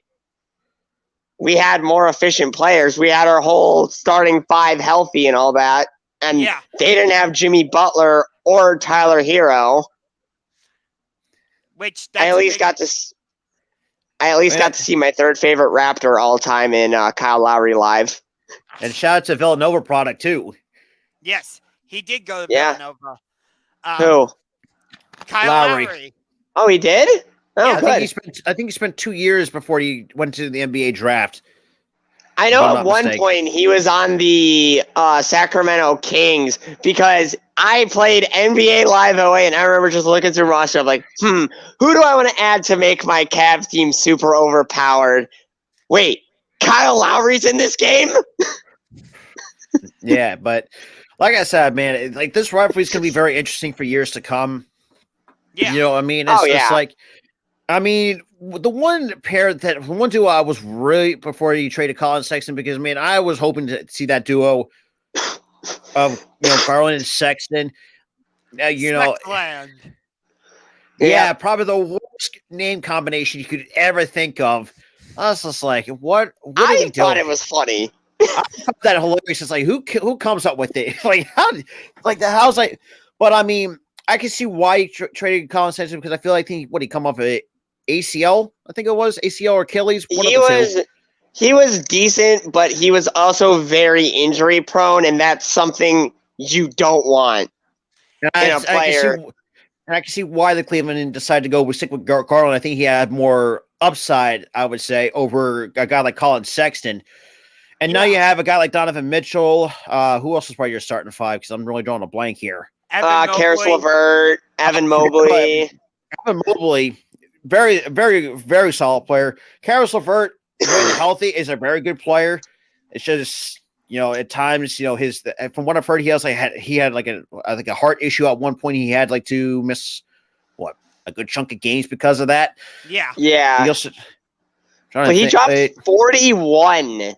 we had more efficient players. We had our whole starting 5 healthy and all that, and they didn't have Jimmy Butler or Tyler Hero. Which I at least got to see my third favorite Raptor all time in Kyle Lowry live. And shout out to Villanova product too. Yes, he did go to Villanova. Who? Kyle Lowry. Oh, he did? Oh, yeah, good. I think he spent 2 years before he went to the NBA draft. I know at one point he was on the Sacramento Kings because I played NBA Live OA, and I remember just looking through roster. I'm like, who do I want to add to make my Cavs team super overpowered? Wait, Kyle Lowry's in this game? Yeah, but like I said, man, like this rivalry is going to be very interesting for years to come. Yeah. You know what I mean? It's just like, I mean, the one duo I was really before you traded Colin Sexton because, man, I was hoping to see that duo of Garland and Sexton. Probably the worst name combination you could ever think of. I was just like, what are we doing? I thought it was funny. I thought that hilarious. It's like who comes up with it? Like how's like? But I mean, I can see why he traded Colin Sexton because I feel like he come off of ACL. I think it was ACL or Achilles. He was decent, but he was also very injury prone, and that's something you don't want in a player. I can see why the Cleveland decided to stick with Garland. I think he had more upside, I would say, over a guy like Colin Sexton. And now you have a guy like Donovan Mitchell. Who else is probably your starting 5? Because I'm really drawing a blank here. Karis LeVert, Evan Mobley. Evan Mobley, very, very, very solid player. Karis LeVert, when healthy, is a very good player. It's just, at times, from what I've heard, he had like a heart issue at one point. He had to miss a good chunk of games because of that. Yeah. Yeah. He dropped 41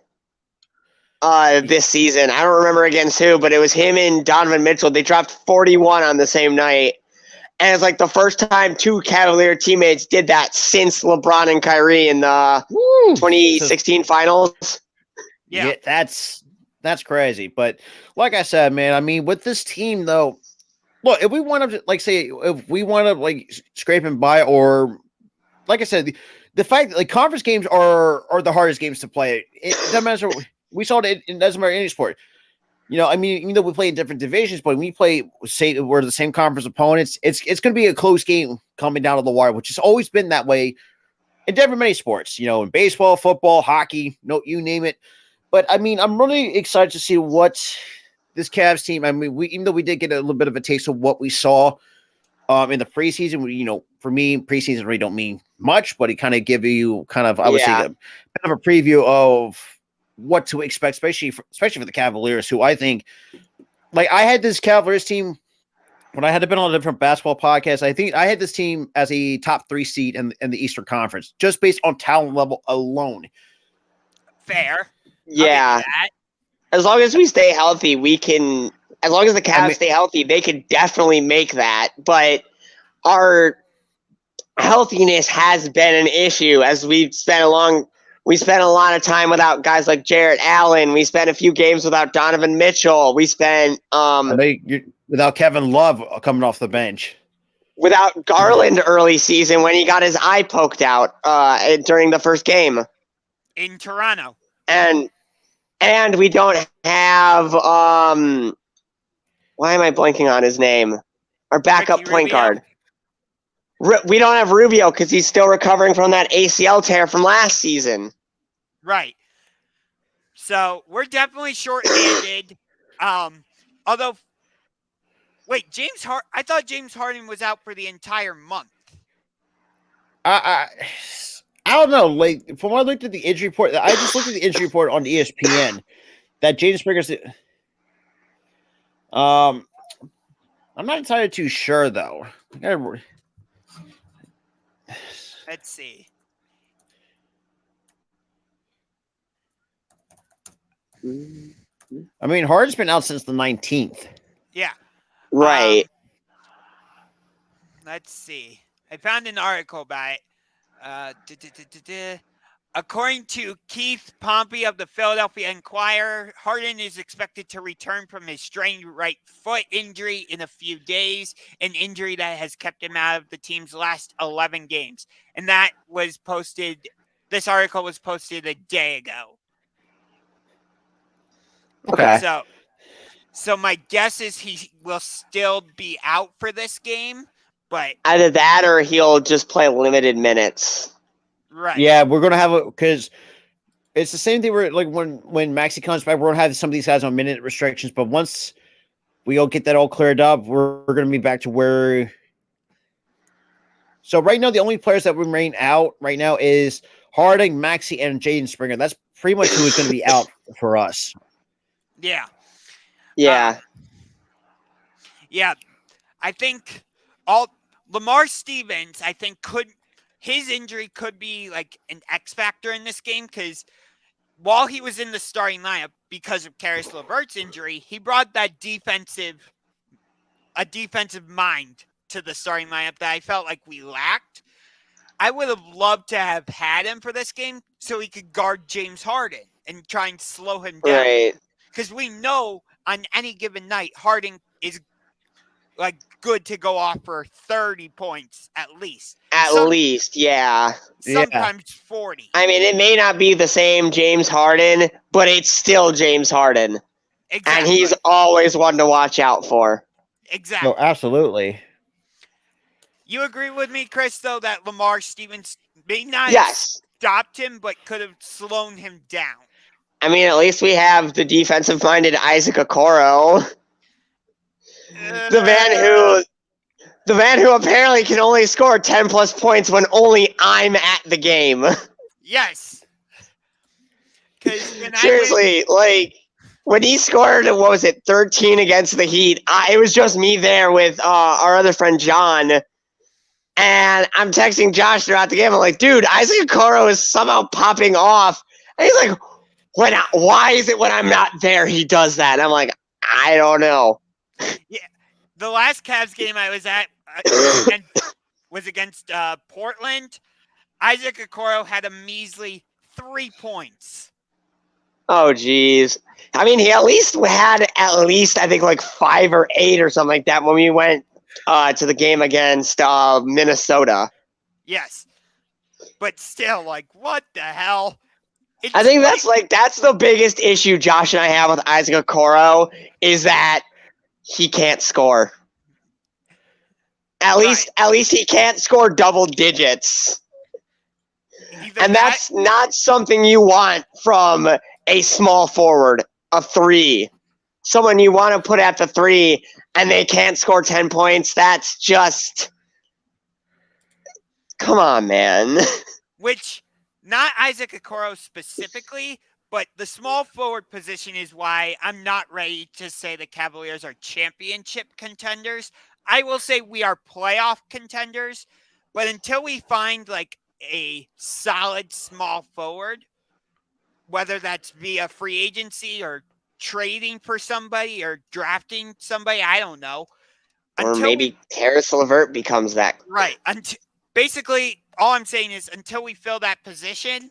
this season. I don't remember against who, but it was him and Donovan Mitchell. They dropped 41 on the same night. And it's like the first time two Cavalier teammates did that since LeBron and Kyrie in the 2016 finals. Yeah. That's crazy. But like I said, man, I mean, with this team though, look, if we want to if we want to scrape and buy, or like I said, the fact that conference games are the hardest games to play. It doesn't matter. We saw it doesn't matter any sport. I mean, even though we play in different divisions, but when we play, say we're the same conference opponents, it's going to be a close game coming down to the wire, which has always been that way in many sports. In baseball, football, hockey, you name it. But I mean, I'm really excited to see what this Cavs team. I mean, even though we did get a little bit of a taste of what we saw in the preseason, for me, preseason really don't mean much, but it kind of give you I would say a bit of a preview of what to expect, especially for the Cavaliers, who I think, I had this Cavaliers team when I had been on a different basketball podcast. I think I had this team as a top 3 seed in the Eastern Conference, just based on talent level alone. Fair. Yeah. As long as we stay healthy, we can. As long as the Cavs stay healthy, they can definitely make that. But our healthiness has been an issue, as we spent a lot of time without guys like Jarrett Allen. We spent a few games without Donovan Mitchell. We spent without Kevin Love coming off the bench. Without Garland early season when he got his eye poked out during the first game in Toronto. And we don't have why am I blanking on his name? Our backup point guard. We don't have Rubio because he's still recovering from that ACL tear from last season. Right. So we're definitely short-handed. Although, wait, I thought James Harden was out for the entire month. I don't know. From when I looked at the injury report, I just looked at the injury report on ESPN that Jaden Springer's. I'm not entirely too sure though. Let's see. I mean, Harden's been out since the 19th. Yeah. Right. Let's see. I found an article about it. According to Keith Pompey of the Philadelphia Inquirer, Harden is expected to return from his strained right foot injury in a few days, an injury that has kept him out of the team's last 11 games. And that was posted, this article was posted a day ago. Okay. So my guess is he will still be out for this game, but either that or he'll just play limited minutes. Right. Yeah, we're gonna have because it's the same thing. Where when Maxey comes back, we're gonna have some of these guys on minute restrictions. But once we all get that all cleared up, we're gonna be back to where. So right now, the only players that remain out right now is Harding, Maxey, and Jaden Springer. That's pretty much who is going to be out for us. Yeah. Yeah. Yeah. I think Lamar Stevens, I think his injury could be an X factor in this game, because while he was in the starting lineup because of Karis LeVert's injury, he brought that defensive mind to the starting lineup that I felt like we lacked. I would have loved to have had him for this game so he could guard James Harden and try and slow him down. Right. Because we know on any given night, Harden is good to go off for 30 points at least. At least, yeah. Sometimes 40. I mean, it may not be the same James Harden, but it's still James Harden. Exactly. And he's always one to watch out for. Exactly. No, absolutely. You agree with me, Chris, though, that Lamar Stevens may not have stopped him, but could have slowed him down? I mean, at least we have the defensive-minded Isaac Okoro. The man who apparently can only score 10-plus points when only I'm at the game. Yes. Seriously, when he scored, 13 against the Heat, it was just me there with our other friend John. And I'm texting Josh throughout the game. I'm like, dude, Isaac Okoro is somehow popping off. And he's like, why is it when I'm not there he does that? And I'm like, I don't know. Yeah. The last Cavs game I was at, was against Portland. Isaac Okoro had a measly 3 points. Oh, geez. I mean, he at least had I think, like 5 or 8 or something like that when we went to the game against Minnesota. Yes. But still, like, what the hell? I think that's the biggest issue Josh and I have with Isaac Okoro is that he can't score. At least he can't score double digits. And that's not something you want from a small forward, a 3. Someone you want to put at the 3 and they can't score 10 points. That's just, come on, man. Which, not Isaac Okoro specifically, but the small forward position is why I'm not ready to say the Cavaliers are championship contenders. I will say we are playoff contenders, but until we find like a solid small forward, whether that's via free agency or trading for somebody or drafting somebody, I don't know. Or maybe Karis LeVert becomes that. Right. Basically, all I'm saying is until we fill that position,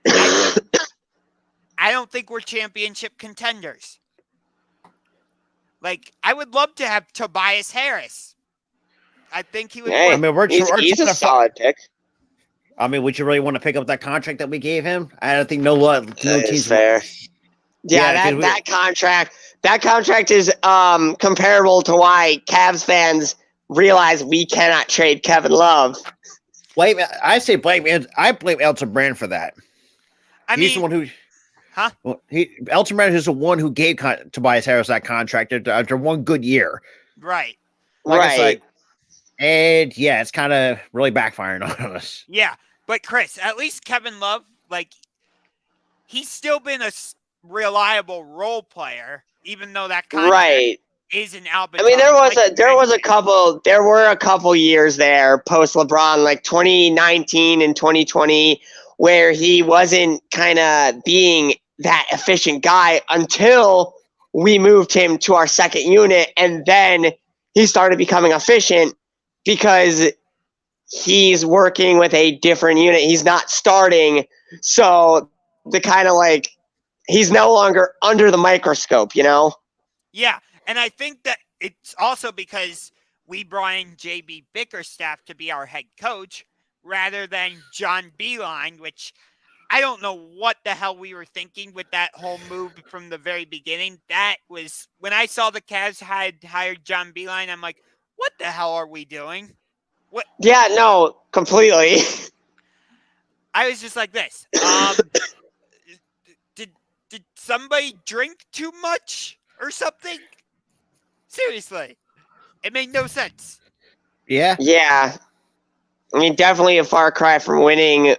I don't think we're championship contenders. Like, I would love to have Tobias Harris. I think he would. Hey, I mean, he's a solid pick. I mean, would you really want to pick up that contract that we gave him? I don't think no team's fair. Yeah, that contract is comparable to why Cavs fans realize we cannot trade Kevin Love. I blame Elton Brand for that. He's the one who. Huh? Well, Elton Brand is the one who gave Tobias Harris that contract after one good year. Right. Right. And yeah, it's kind of really backfiring on us. Yeah, but Chris, at least Kevin Love, like, he's still been a reliable role player, even though that contract is an albatross. I mean, there were a couple years there post LeBron, like 2019 and 2020, where he wasn't kind of being that efficient guy until we moved him to our second unit, and then he started becoming efficient because he's working with a different unit. He's not starting, so the kind of like he's no longer under the microscope, you know? Yeah, and I think that it's also because we brought in JB Bickerstaff to be our head coach rather than John Beilein, which I don't know what the hell we were thinking with that whole move from the very beginning. That was when I saw the Cavs had hired John Beilein, I'm like, what the hell are we doing? What? Yeah, no, completely. I was just like this. Did somebody drink too much or something? Seriously. It made no sense. Yeah. Yeah. I mean, definitely a far cry from winning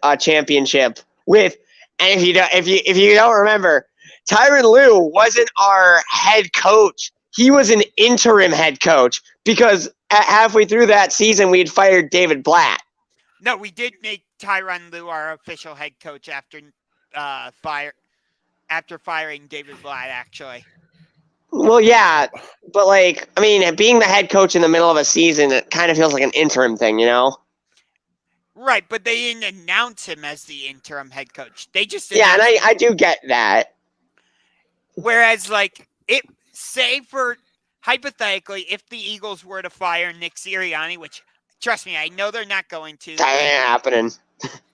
a championship with. And if you don't remember, Tyronn Lue wasn't our head coach. He was an interim head coach because halfway through that season we had fired David Blatt. No, we did make Tyronn Lue our official head coach after firing David Blatt, actually. Well, yeah, but like, I mean, being the head coach in the middle of a season, it kind of feels like an interim thing, you know? Right, but they didn't announce him as the interim head coach. They just and I do get that. Whereas, like, say for hypothetically, if the Eagles were to fire Nick Sirianni, which trust me, I know they're not going to. That ain't happening.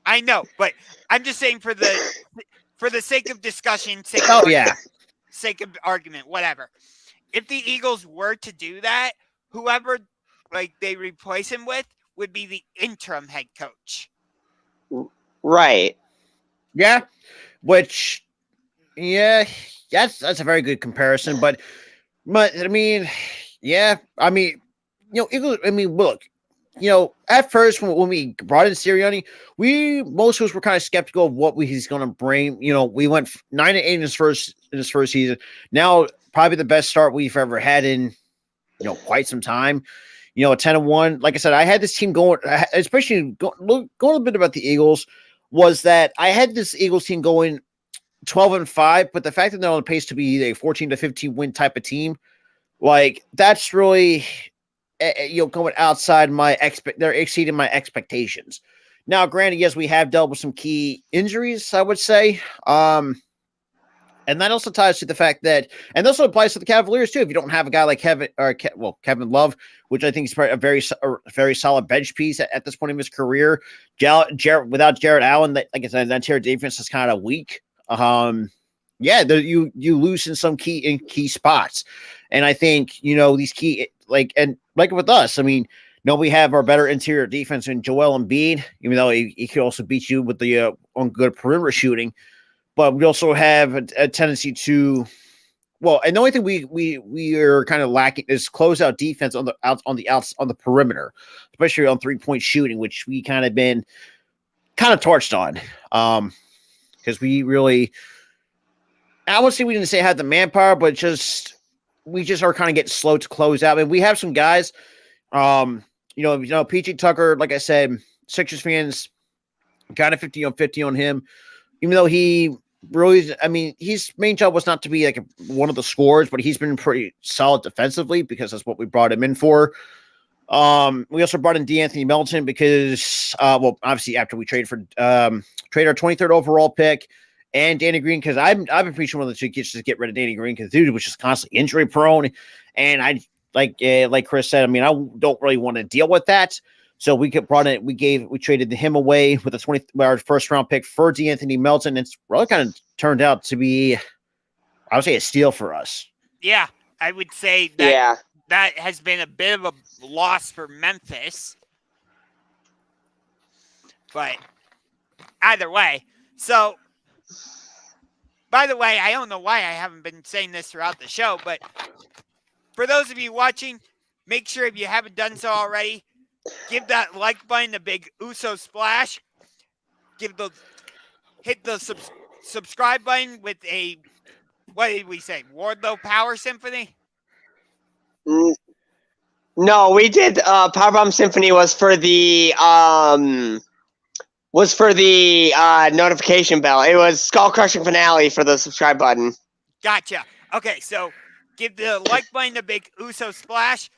I know, but I'm just saying for the sake of discussion, sake of argument, whatever. If the Eagles were to do that, whoever like they replace him with would be the interim head coach. Right. Yeah. Which, yeah, that's a very good comparison. But I mean, yeah, I mean, you know, Eagles. I mean, look, you know, at first when we brought in Sirianni, most of us were kind of skeptical of what he's going to bring. You know, we went 9-8 in his first season. Now, probably the best start we've ever had in, you know, quite some time. You know, a 10-1. Like I said, I had this team going, especially going a bit about the Eagles, was that I had this Eagles team going 12-5, but the fact that they're on pace to be a 14 to 15 win type of team, like that's really going outside they're exceeding my expectations. Now, granted, yes, we have dealt with some key injuries, I would say. And that also ties to the fact that, and this also applies to the Cavaliers too. If you don't have a guy like Kevin Love, which I think is a very solid bench piece at this point in his career, without Jared Allen, like I said, that interior defense is kind of weak. You lose in some key spots, and I think these key like with us. I mean, we have our better interior defense in Joel Embiid, even though he could also beat you with the on good perimeter shooting. But we also have a tendency to, and the only thing we are kind of lacking is closeout defense on the perimeter, especially on 3-point shooting, which we kind of been torched on, because we really, I won't say we didn't have the manpower, but we just are kind of getting slow to close out. I mean, we have some guys, PG Tucker, like I said, Sixers fans kind of 50-50 on him, even though he really, I mean, his main job was not to be like one of the scorers, but he's been pretty solid defensively because that's what we brought him in for. We also brought in DeAnthony Melton because, obviously after we trade our 23rd overall pick and Danny Green, because I've been preaching one of the two kids to get rid of Danny Green because the dude was just constantly injury prone, and I like Chris said, I mean, I don't really want to deal with that. So we traded him away with our first round pick for DeAnthony Melton. It's really kind of turned out to be, I would say, a steal for us. Yeah, I would say that that has been a bit of a loss for Memphis. But either way, so by the way, I don't know why I haven't been saying this throughout the show, but for those of you watching, make sure if you haven't done so already, give that like button a big Uso splash. Hit the subscribe button with a, what did we say, Wardlow Power Symphony? No, we did. Powerbomb Symphony was for the notification bell. It was Skull Crushing Finale for the subscribe button. Gotcha. Okay, so give the like button a big Uso splash.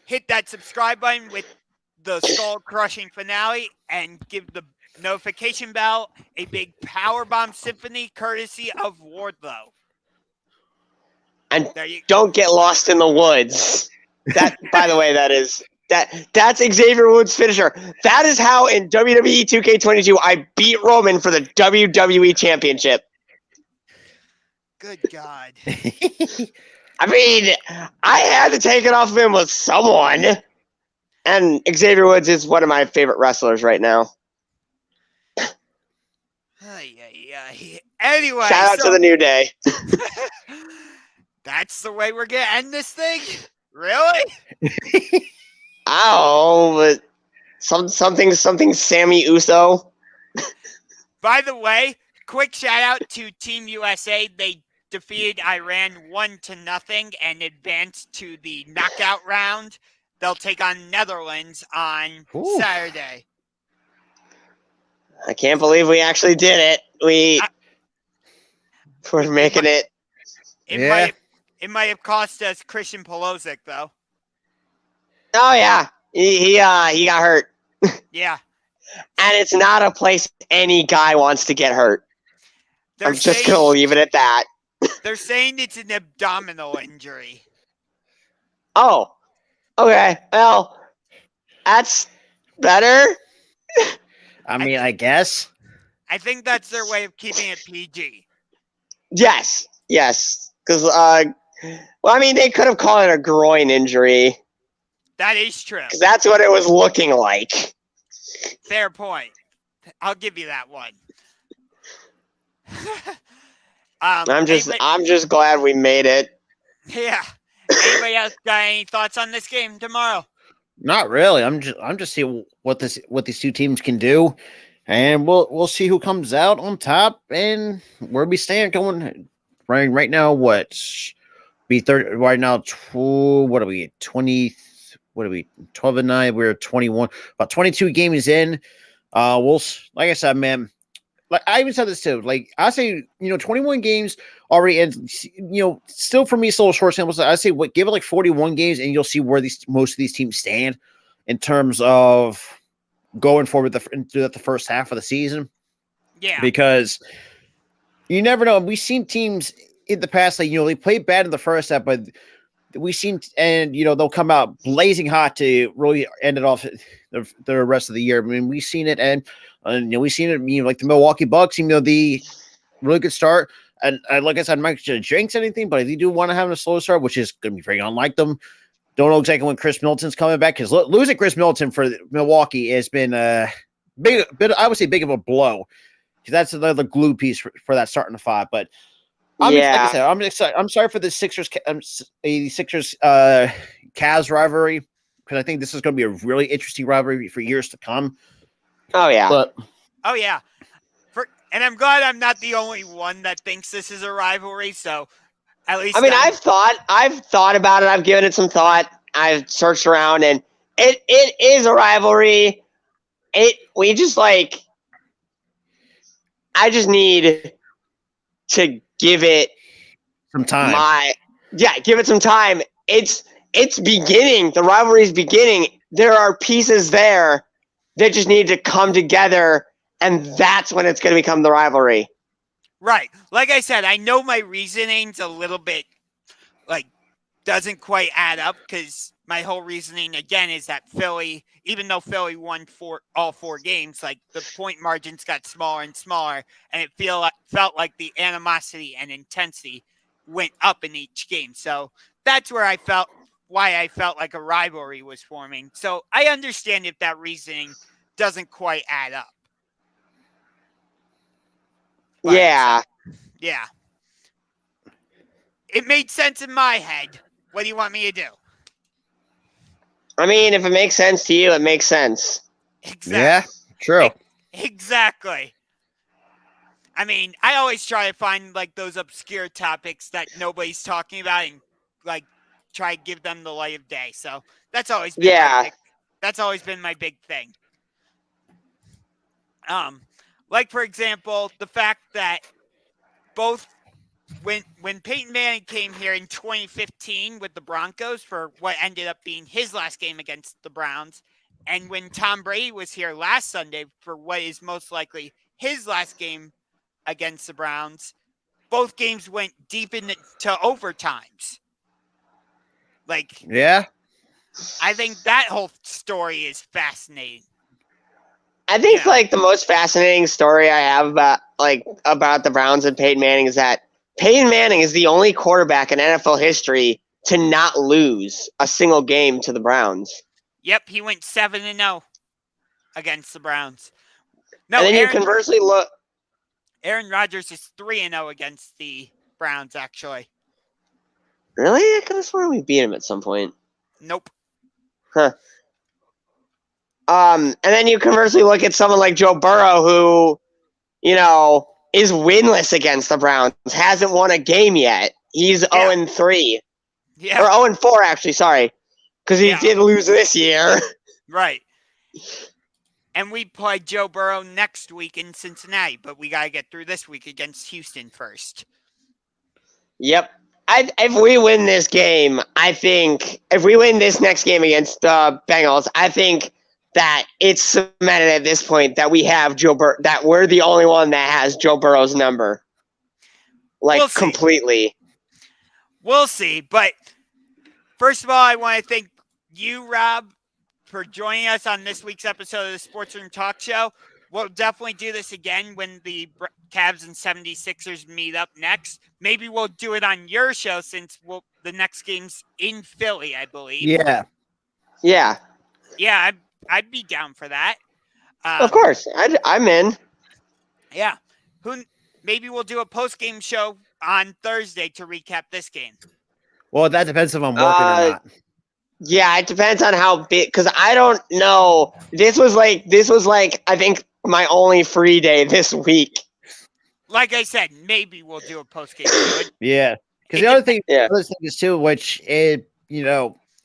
Hit that subscribe button with the Skull Crushing Finale and give the notification bell a big Powerbomb Symphony courtesy of Wardlow. And don't get lost in the woods. That, by the way, that's Xavier Woods' finisher. That is how in WWE 2K22 I beat Roman for the WWE Championship. Good God. I mean, I had to take it off of him with someone. And Xavier Woods is one of my favorite wrestlers right now. Anyway. Shout out to the New Day. That's the way we're going to end this thing? Really? But something Sammy Uso. By the way, quick shout out to Team USA. They defeated Iran 1-0 and advanced to the knockout round. They'll take on Netherlands on Saturday. I can't believe we actually did it. We're making it. It might have cost us Christian Pulisic though. Oh yeah, he got hurt. Yeah, and it's not a place any guy wants to get hurt. I'm just gonna leave it at that. They're saying it's an abdominal injury. Oh, okay. Well, that's better. I mean, I guess. I think that's their way of keeping it PG. Yes. Because, I mean, they could have called it a groin injury. That is true. Because that's what it was looking like. Fair point. I'll give you that one. I'm just glad we made it. Yeah. Anybody else got any thoughts on this game tomorrow? Not really. I'm just seeing what these two teams can do, and we'll see who comes out on top and where we stand going right now. What be 30 right now? What are we 20? What are we 12-9? We're 21. About 22 games in. We'll, like I said, man. like I even said this too. Like I say, 21 games already, and still for me, still a short sample. I say, give it like 41 games, and you'll see where most of these teams stand in terms of going forward through the first half of the season. Yeah, because you never know. We've seen teams in the past, like they played bad in the first half, but we've seen, and they'll come out blazing hot to really end it off the rest of the year. I mean, we've seen it, and we've seen it. Like the Milwaukee Bucks, the really good start, and like I said, I'm not going to jinx anything, but if you do want to have a slow start, which is going to be very unlike them, don't know exactly when Chris Middleton's coming back, because losing Chris Middleton for Milwaukee has been a big, I would say, big of a blow, because that's another glue piece for that starting five. But like I said, I'm excited. I'm sorry for the Sixers Cavs rivalry, because I think this is going to be a really interesting rivalry for years to come. Oh yeah. Oh yeah. And I'm glad I'm not the only one that thinks this is a rivalry. So at least I've thought about it. I've given it some thought. I've searched around, and it is a rivalry. We just like. I just need to give it some time. Give it some time. It's beginning. The rivalry is beginning. There are pieces there that just need to come together, and that's when it's going to become the rivalry. Right. Like I said, I know my reasoning's a little bit, doesn't quite add up, because my whole reasoning, again, is that Philly, even though Philly won all 4 games, the point margins got smaller and smaller, and it felt like the animosity and intensity went up in each game. So that's why I felt like a rivalry was forming. So I understand if that reasoning doesn't quite add up. But, yeah. Yeah. It made sense in my head. What do you want me to do? If it makes sense to you, it makes sense. Exactly. Yeah, true. Exactly. I always try to find those obscure topics that nobody's talking about and try to give them the light of day. So that's always been my big thing. For example, the fact that both when Peyton Manning came here in 2015 with the Broncos for what ended up being his last game against the Browns, and when Tom Brady was here last Sunday for what is most likely his last game against the Browns, both games went deep into overtimes. Yeah. I think that whole story is fascinating. I think the most fascinating story I have about the Browns and Peyton Manning is that Peyton Manning is the only quarterback in NFL history to not lose a single game to the Browns. Yep, he went 7-0 against the Browns. No, and then you conversely look. Aaron Rodgers is 3-0 against the Browns, actually. Really? I could have sworn we beat him at some point. Nope. Huh. And then you conversely look at someone like Joe Burrow, who, is winless against the Browns, hasn't won a game yet. He's 0-3. Yeah. Or 0-4, actually, sorry. Because he did lose this year. Right. And we play Joe Burrow next week in Cincinnati, but we got to get through this week against Houston first. Yep. If we win this game, if we win this next game against the Bengals, I think that it's cemented at this point that we have that we're the only one that has Joe Burrow's number. Completely. We'll see. But first of all, I want to thank you, Rob, for joining us on this week's episode of the SportsRoom Talk Show. We'll definitely do this again when the Cavs and 76ers meet up next. Maybe we'll do it on your show since the next game's in Philly, I believe. Yeah. Yeah. Yeah, I'd be down for that. Of course. I'm in. Yeah. Maybe we'll do a post-game show on Thursday to recap this game. Well, that depends if I'm working or not. Yeah, it depends on how big, because I don't know. This was like I think my only free day this week. Like I said, maybe we'll do a post-game show. Yeah. Because the other thing is too, which is,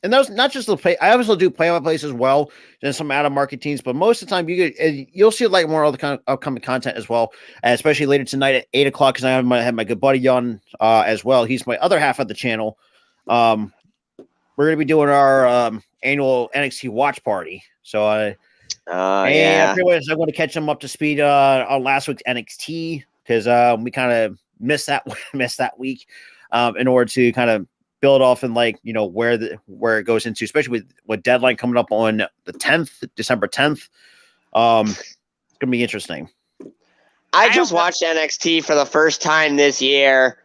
and those not just the play. I also do play-by-plays as well, and some out-of-market teams. But most of the time, you'll see like more of the kind of upcoming content as well, especially later tonight at 8:00 because I have my good buddy on as well. He's my other half of the channel. We're gonna be doing our annual NXT watch party. So yeah. pretty much I'm going to catch them up to speed on last week's NXT because we kind of missed that week in order to kind of build off and like where it goes into, especially with deadline coming up on the 10th, December 10th. It's gonna be interesting. I just watched NXT for the first time this year,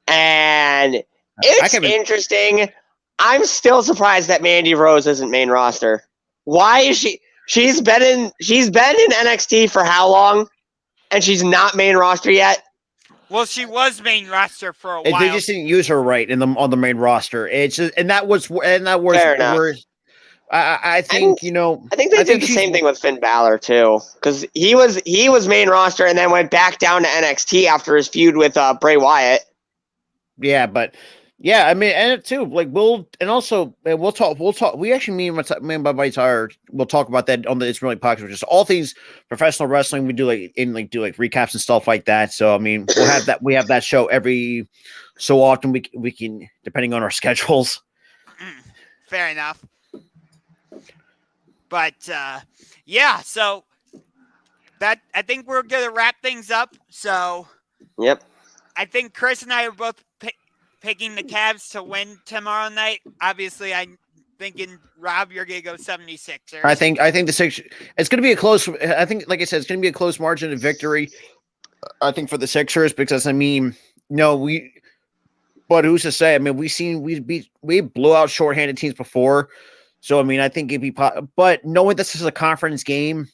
and it's interesting. I'm still surprised that Mandy Rose isn't main roster. Why is she? She's been in NXT for how long, and she's not main roster yet. Well, she was main roster for a while. They just didn't use her right on the main roster. It's just, and that was Fair enough. I think I think they did the same thing with Finn Balor too, because he was main roster and then went back down to NXT after his feud with Bray Wyatt. Yeah, but yeah, I mean, and too, like we'll talk. We actually, me and my buddy Tyler, we'll talk about that on the It's Really podcast, which is all things professional wrestling. We do like recaps and stuff like that. So I mean, we have that show every so often. We can, depending on our schedules. Fair enough. But yeah, so that I think we're gonna wrap things up. So yep, I think Chris and I are both picking the Cavs to win tomorrow night. Obviously, I'm thinking, Rob, you're going to go 76ers. I think the Sixers, it's going to be a close, I think, like I said, it's going to be a close margin of victory, I think, for the Sixers, because, I mean, but who's to say? I mean, we blew out shorthanded teams before. So, I mean, I think it'd be, but knowing this is a conference game,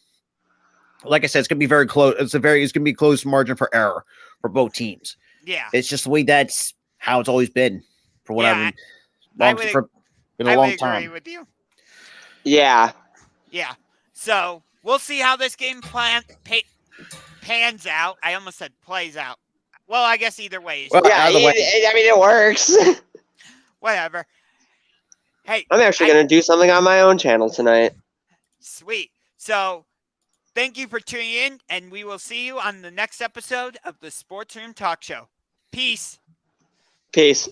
like I said, it's going to be very close. It's going to be a close margin for error for both teams. Yeah. It's just the way that's how it's always been for whatever. I would agree with you. Yeah. Yeah. So we'll see how this game pans out. I almost said plays out. Well, I guess either way. Well, yeah, I mean, it works. Whatever. Hey, I'm actually going to do something on my own channel tonight. Sweet. So thank you for tuning in, and we will see you on the next episode of the Sports Room Talk Show. Peace. Peace.